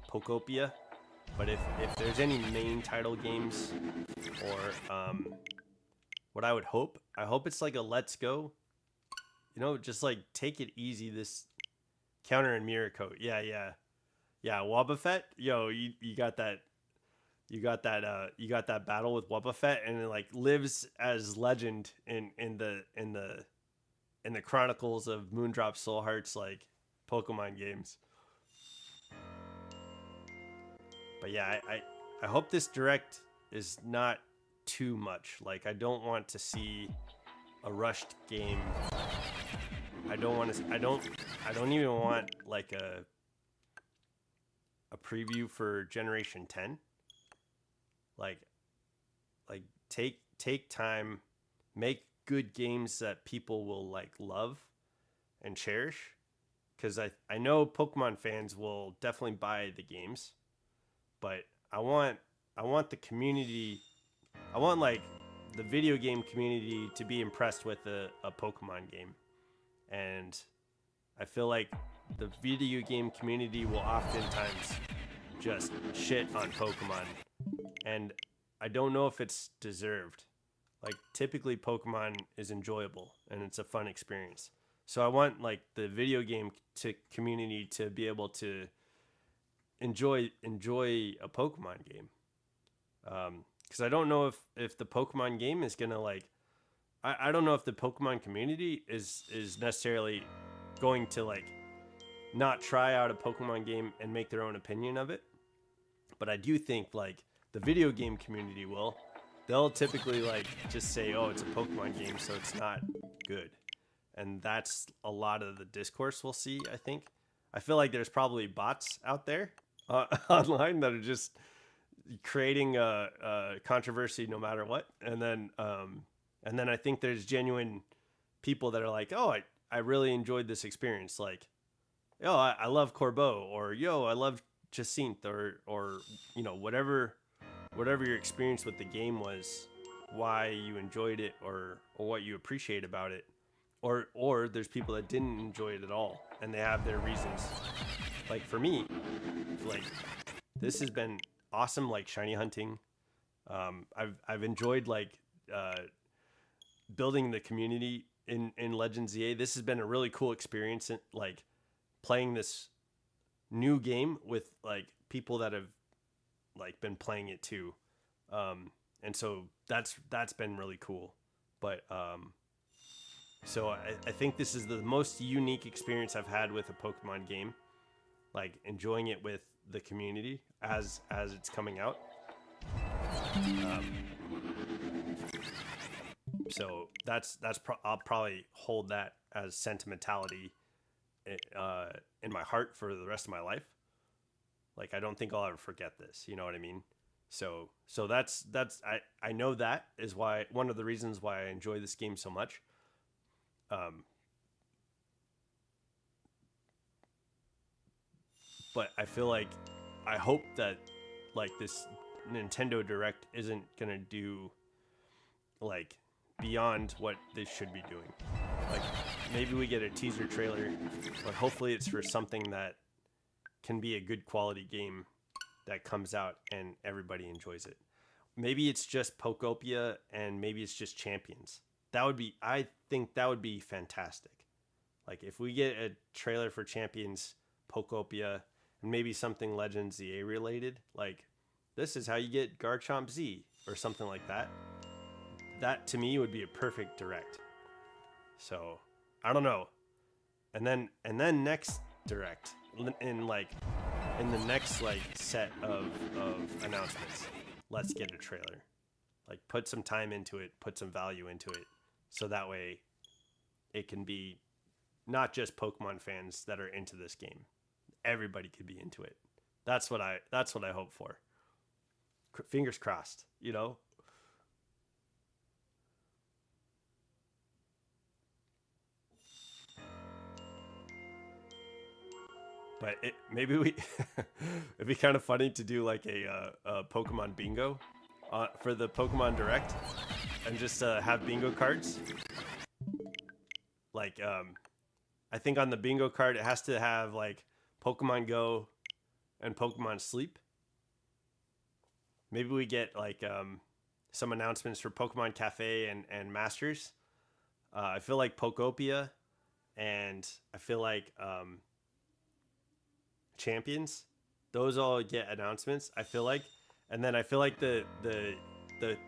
Pokopia, but if there's any main title games or what I hope it's like a Let's Go. You know, just like take it easy. This counter and mirror coat. Yeah. Wobbuffet, yo, you got that. You got that battle with Wobbuffet, and it like lives as legend in the chronicles of Moondrop Soul Hearts like Pokemon games. But yeah, I hope this direct is not too much. Like I don't want to see a rushed game. I don't even want like a preview for Generation 10. Like take time, make good games that people will like love and cherish, cuz I know Pokemon fans will definitely buy the games, but I want the community I want like the video game community to be impressed with a Pokemon game, and I feel like the video game community will oftentimes just shit on Pokemon, and I don't know if it's deserved. Like typically Pokemon is enjoyable and it's a fun experience. So I want like the video game community to be able to enjoy a Pokemon game. Because I don't know if the Pokemon game is gonna like, I don't know if the Pokemon community is necessarily going to like not try out a Pokemon game and make their own opinion of it. But I do think like the video game community will. They'll typically like just say, oh, it's a Pokemon game, so it's not good. And that's a lot of the discourse we'll see, I think. I feel like there's probably bots out there online that are just creating a controversy no matter what. And then I think there's genuine people that are like, oh, I really enjoyed this experience. Like, yo, I love Corbeau, or yo, I love Jacinthe, or you know, whatever your experience with the game was, why you enjoyed it, or what you appreciate about it, or there's people that didn't enjoy it at all and they have their reasons. Like for me, like this has been awesome, like shiny hunting. I've enjoyed like building the community in Legends EA. This has been a really cool experience, in, like playing this new game with like people that have like been playing it too, and so that's been really cool. But so I think this is the most unique experience I've had with a Pokemon game, like enjoying it with the community as it's coming out. So I'll probably hold that as sentimentality in my heart for the rest of my life. Like I don't think I'll ever forget this. You know what I mean? So that's I know that is why, one of the reasons why I enjoy this game so much. But I feel like I hope that like this Nintendo Direct isn't gonna do like beyond what they should be doing. Like maybe we get a teaser trailer, but hopefully it's for something that can be a good quality game that comes out and everybody enjoys it. Maybe it's just Pokopia and maybe it's just Champions. I think that would be fantastic. Like if we get a trailer for Champions, Pokopia, and maybe something Legends EA related, like this is how you get Garchomp Z or something like that. That to me would be a perfect Direct. So I don't know. And then next Direct in the next like set of announcements, let's get a trailer. Like put some time into it, put some value into it, so that way it can be not just Pokemon fans that are into this game. Everybody could be into it. That's what I hope for. Fingers crossed, you know. But maybe it'd be kind of funny to do like a Pokemon bingo for the Pokemon Direct, and just have bingo cards. Like I think on the bingo card it has to have like Pokemon Go and Pokemon Sleep. Maybe we get like some announcements for Pokemon Cafe and Masters. I feel like Pokopia, and I feel like Champions, those all get announcements, I feel like. And then I feel like the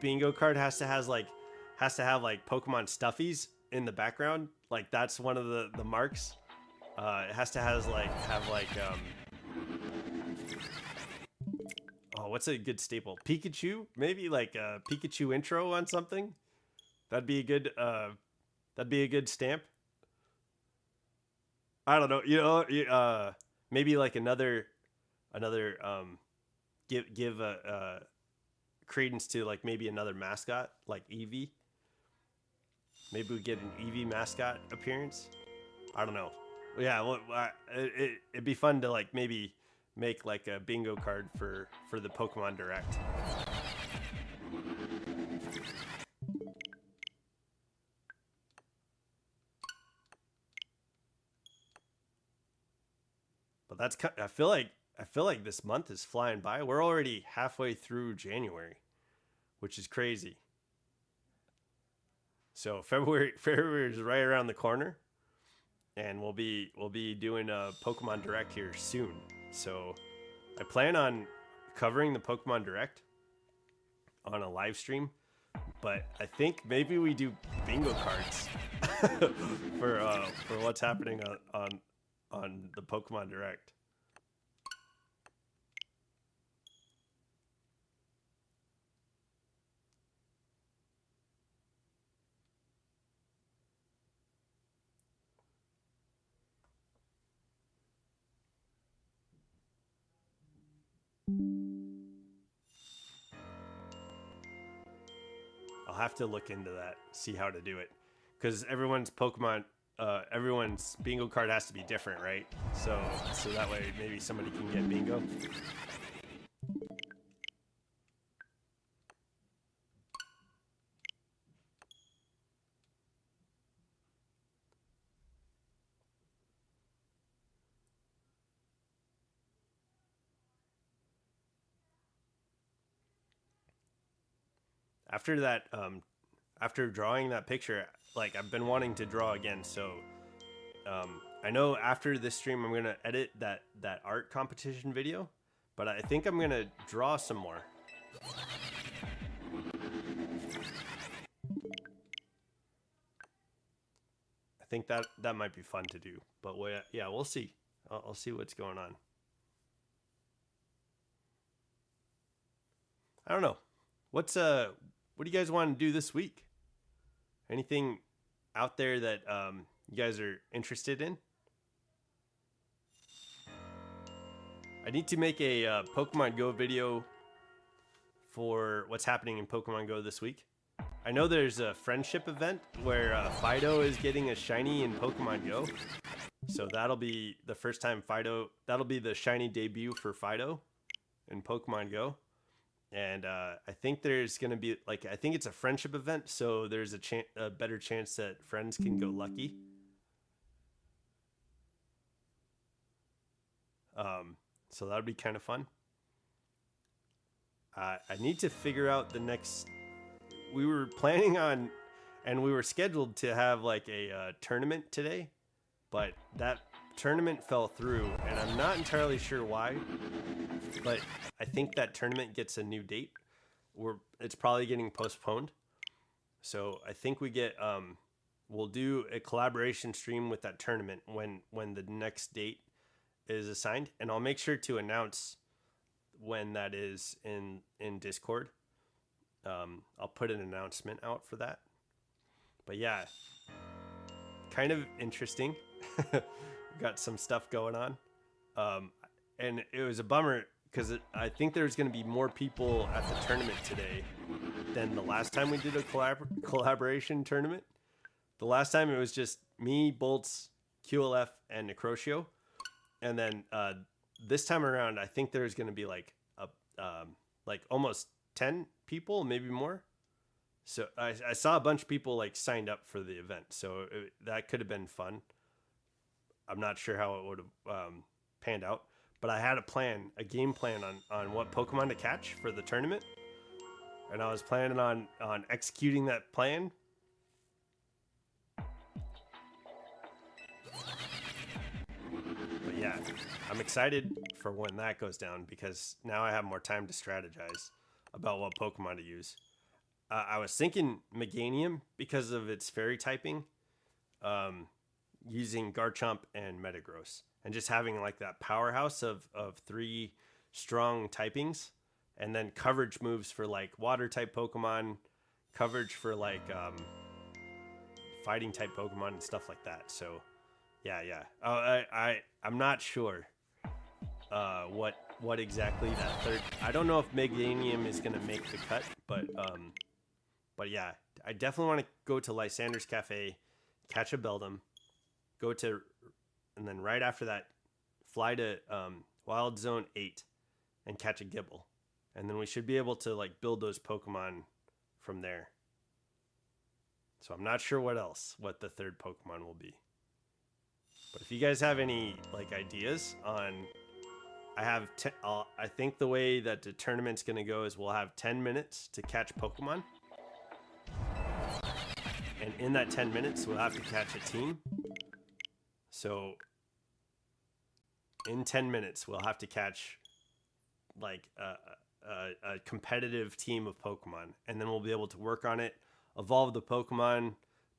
bingo card has to have like Pokemon stuffies in the background. Like that's one of the marks. It has to have oh, what's a good staple? Pikachu, maybe like a Pikachu intro on something. That'd be a good stamp. I don't know, you know, maybe like another give a credence to like maybe another mascot like Eevee. Maybe we get an Eevee mascot appearance. I don't know. Yeah, well, it'd be fun to like maybe make like a bingo card for the Pokemon Direct. Well, I feel like this month is flying by. We're already halfway through January, which is crazy. So February is right around the corner, and we'll be doing a Pokemon Direct here soon. So I plan on covering the Pokemon Direct on a live stream, but I think maybe we do bingo cards for what's happening on the Pokemon Direct. I'll have to look into that, see how to do it, because everyone's bingo card has to be different, right? So that way maybe somebody can get bingo. After that, after drawing that picture, like I've been wanting to draw again. So I know after this stream, I'm gonna edit that art competition video, but I think I'm gonna draw some more. I think that might be fun to do, but yeah, we'll see. I'll see what's going on. I don't know. What do you guys want to do this week? Anything out there that you guys are interested in? I need to make a Pokemon Go video for what's happening in Pokemon Go this week. I know there's a friendship event where Fido is getting a shiny in Pokemon Go. So that'll be the first time that'll be the shiny debut for Fido in Pokemon Go. And I think there's going to be, I think it's a friendship event, so there's a better chance that friends can go lucky. So that would be kind of fun. I need to figure out the next... We were planning on, and we were scheduled to have a tournament today, but that tournament fell through, and I'm not entirely sure why, but I think that tournament gets a new date. It's probably getting postponed. So I think we'll do a collaboration stream with that tournament when the next date is assigned, and I'll make sure to announce when that is in Discord. I'll put an announcement out for that. But yeah, kind of interesting. Got some stuff going on. And it was a bummer because I think there's going to be more people at the tournament today than the last time we did a collaboration tournament. The last time it was just me, Bolts, QLF, and Necrotio. And then this time around, I think there's going to be almost 10 people, maybe more. So I saw a bunch of people signed up for the event. So that could have been fun. I'm not sure how it would have panned out, but I had a game plan on what Pokemon to catch for the tournament. And I was planning on executing that plan. But yeah, I'm excited for when that goes down because now I have more time to strategize about what Pokemon to use. I was thinking Meganium because of its fairy typing, using Garchomp and Metagross, and just having that powerhouse of 3 strong typings, and then coverage moves for water type Pokemon, coverage for fighting type Pokemon and stuff like that. So yeah. I'm not sure what exactly that third. I don't know if Meganium is gonna make the cut, but yeah, I definitely want to go to Lysander's Cafe, catch a Beldum, and then right after that, fly to Wild Zone 8 and catch a Gibble. And then we should be able to build those Pokemon from there. So I'm not sure what the third Pokemon will be. But if you guys have any like ideas on, I think the way that the tournament's gonna go is we'll have 10 minutes to catch Pokemon, and in that 10 minutes we'll have to catch a team. So in 10 minutes we'll have to catch like a competitive team of Pokemon, and then we'll be able to work on it, evolve the Pokemon,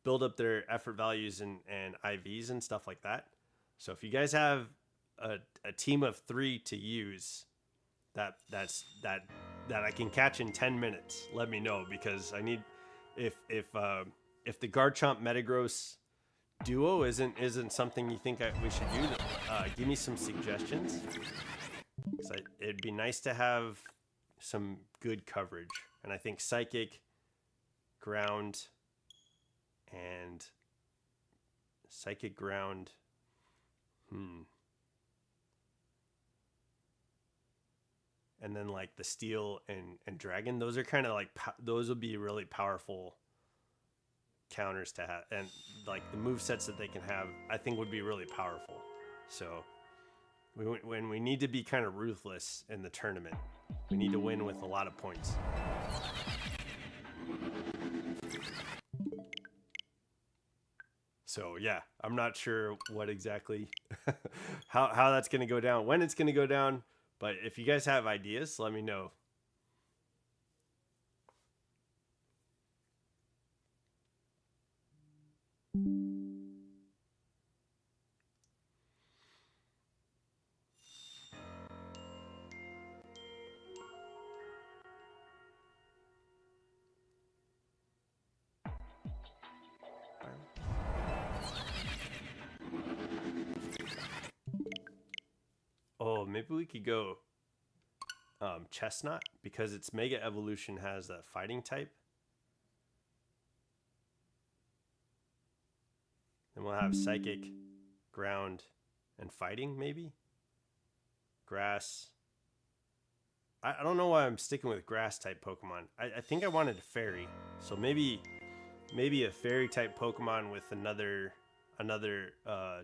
build up their effort values and IVs and stuff like that. So if you guys have a team of 3 to use that I can catch in 10 minutes, let me know, because I need, if the Garchomp Metagross duo isn't something you think we should do, give me some suggestions. So it'd be nice to have some good coverage, and I think Psychic, Ground, and Psychic, Ground, and then like the Steel and Dragon. Those are kind of like those would be really powerful counters to have, and like the move sets that they can have, I think would be really powerful. So when we need to be kind of ruthless in the tournament, we need to win with a lot of points. So yeah, I'm not sure what exactly how that's going to go down, when it's going to go down, but if you guys have ideas, let me know. Oh, maybe we could go Chestnut, because its Mega Evolution has that fighting type. Then we'll have Psychic, Ground, and Fighting, maybe? Grass. I don't know why I'm sticking with Grass type Pokemon. I think I wanted a Fairy. So maybe a Fairy type Pokemon with another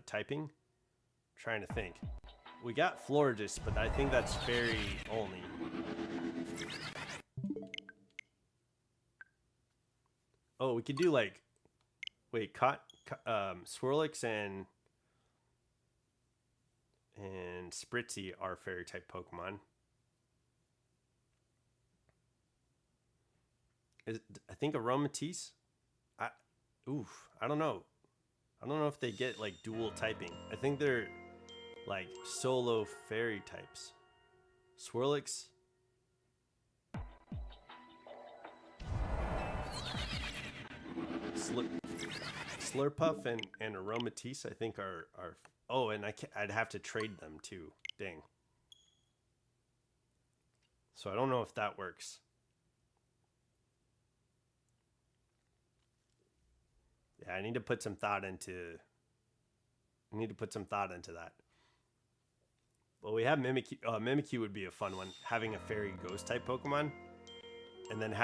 typing. I'm trying to think. We got Florges, but I think that's Fairy only. Oh, we could do like, wait, Swirlix and Spritzy are Fairy type Pokemon. I think Aromatisse. I don't know. I don't know if they get like dual typing. I think they're like solo Fairy types. Swirlix. Slurpuff and Aromatisse, I think are. Oh, and I'd have to trade them too. Dang. So I don't know if that works. Yeah, I need to put some thought into. That. Well, we have Mimikyu. Mimikyu would be a fun one. Having a Fairy Ghost type Pokemon, and then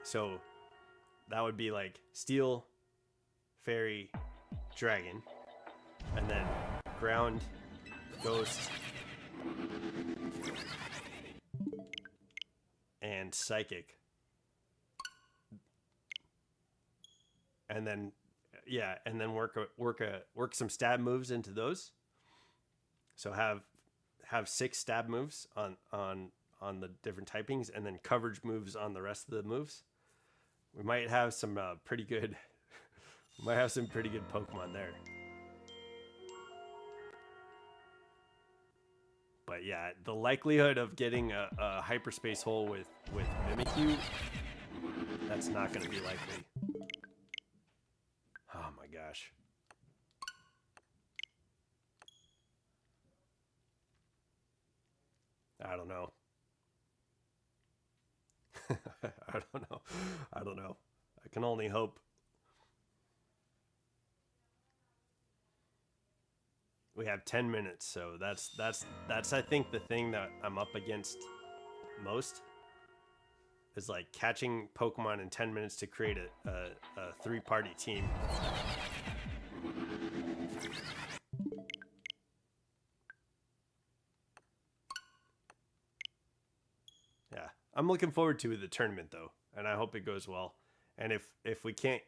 so that would be like Steel, Fairy, Dragon, and then Ground, Ghost, and Psychic, and then work some stab moves into those. So have 6 stab moves on the different typings, and then coverage moves on the rest of the moves. We might have some pretty good. We might have some pretty good Pokemon there. But yeah, the likelihood of getting a hyperspace hole with Mimikyu, that's not going to be likely. Oh my gosh. I don't know. I don't know. I can only hope. We have 10 minutes, so that's I think the thing that I'm up against most is like catching Pokemon in 10 minutes to create a 3-party team. I'm looking forward to the tournament though, and I hope it goes well. And if we can't,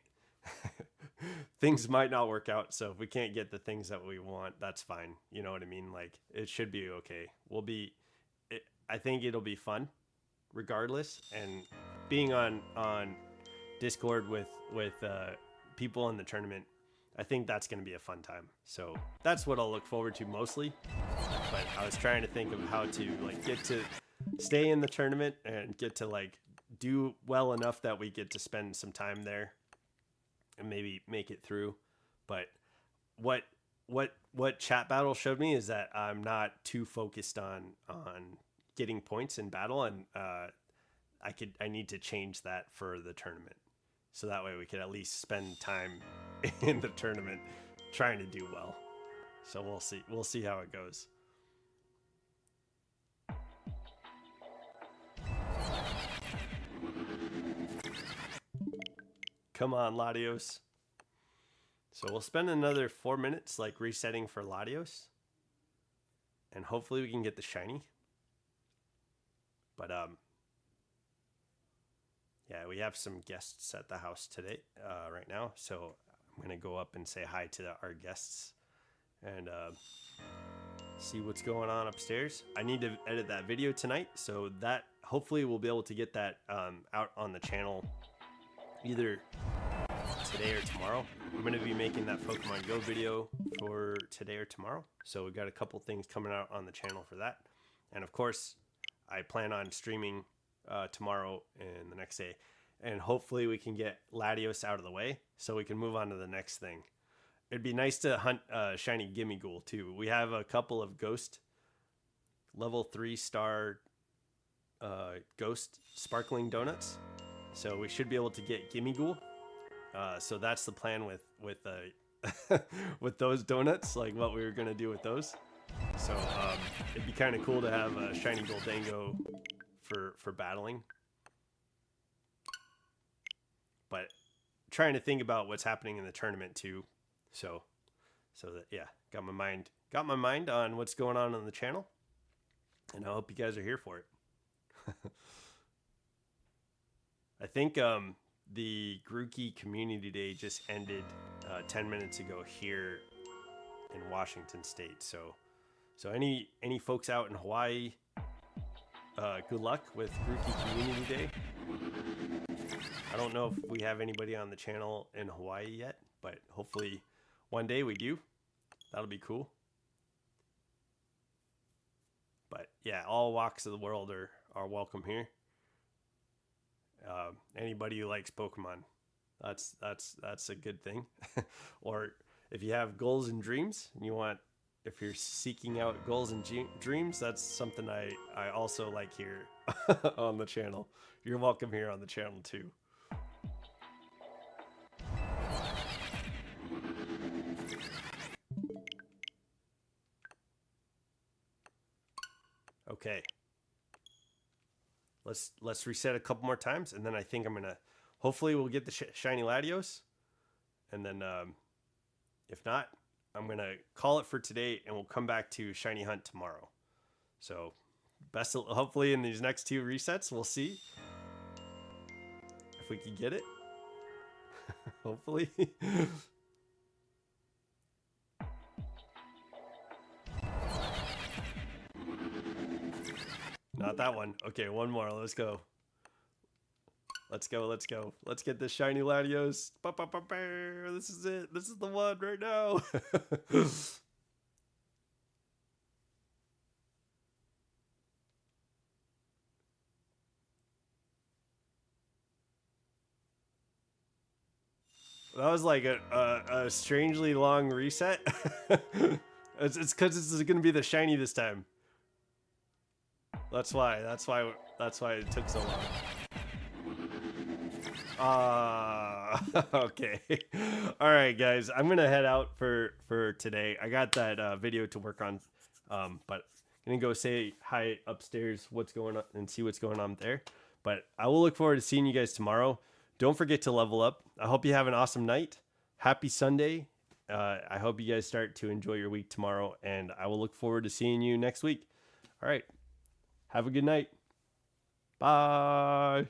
things might not work out. So if we can't get the things that we want, that's fine. You know what I mean? Like it should be okay. I think it'll be fun, regardless. And being on Discord with people in the tournament, I think that's going to be a fun time. So that's what I'll look forward to mostly. But I was trying to think of how to like get to stay in the tournament and get to like do well enough that we get to spend some time there and maybe make it through. But what chat battle showed me is that I'm not too focused on getting points in battle, and I need to change that for the tournament. So that way we could at least spend time in the tournament trying to do well. So we'll see. We'll see how it goes. Come on, Latios. So we'll spend another 4 minutes like resetting for Latios. And hopefully we can get the shiny. But yeah, we have some guests at the house today, right now. So I'm gonna go up and say hi to our guests and see what's going on upstairs. I need to edit that video tonight, so that hopefully we'll be able to get that out on the channel either today or tomorrow. I'm gonna be making that Pokemon Go video for today or tomorrow. So we've got a couple things coming out on the channel for that. And of course, I plan on streaming tomorrow and the next day, and hopefully we can get Latios out of the way so we can move on to the next thing. It'd be nice to hunt shiny Gimme Ghoul too. We have a couple of ghost level 3-star ghost sparkling donuts, so we should be able to get Gimme Ghoul. So that's the plan with with those donuts, like what we were gonna do with those. So it'd be kind of cool to have a shiny Goldango for battling. But trying to think about what's happening in the tournament too. So that, yeah, got my mind on what's going on the channel, and I hope you guys are here for it. I think the Grookey Community Day just ended 10 minutes ago here in Washington State. So any folks out in Hawaii, good luck with Grookey Community Day. I don't know if we have anybody on the channel in Hawaii yet, but hopefully one day we do. That'll be cool. But yeah, all walks of the world are welcome here. Anybody who likes Pokemon, that's a good thing. Or if you have goals and dreams and if you're seeking out goals and dreams, that's something I also like here on the channel. You're welcome here on the channel too. Okay. Let's reset a couple more times, and then I think I'm gonna. Hopefully, we'll get the shiny Latios, and then if not, I'm gonna call it for today, and we'll come back to shiny hunt tomorrow. So, hopefully in these next 2 resets, we'll see if we can get it. Hopefully. Not that one. Okay, one more. Let's go. Let's go. Let's get this shiny Latios. This is it. This is the one right now. That was like a strangely long reset. It's because this is going to be the shiny this time. That's why it took so long. Okay. All right, guys. I'm gonna head out for today. I got that video to work on, but I'm gonna go say hi upstairs. What's going on and see what's going on there. But I will look forward to seeing you guys tomorrow. Don't forget to level up. I hope you have an awesome night. Happy Sunday. I hope you guys start to enjoy your week tomorrow, and I will look forward to seeing you next week. All right. Have a good night. Bye.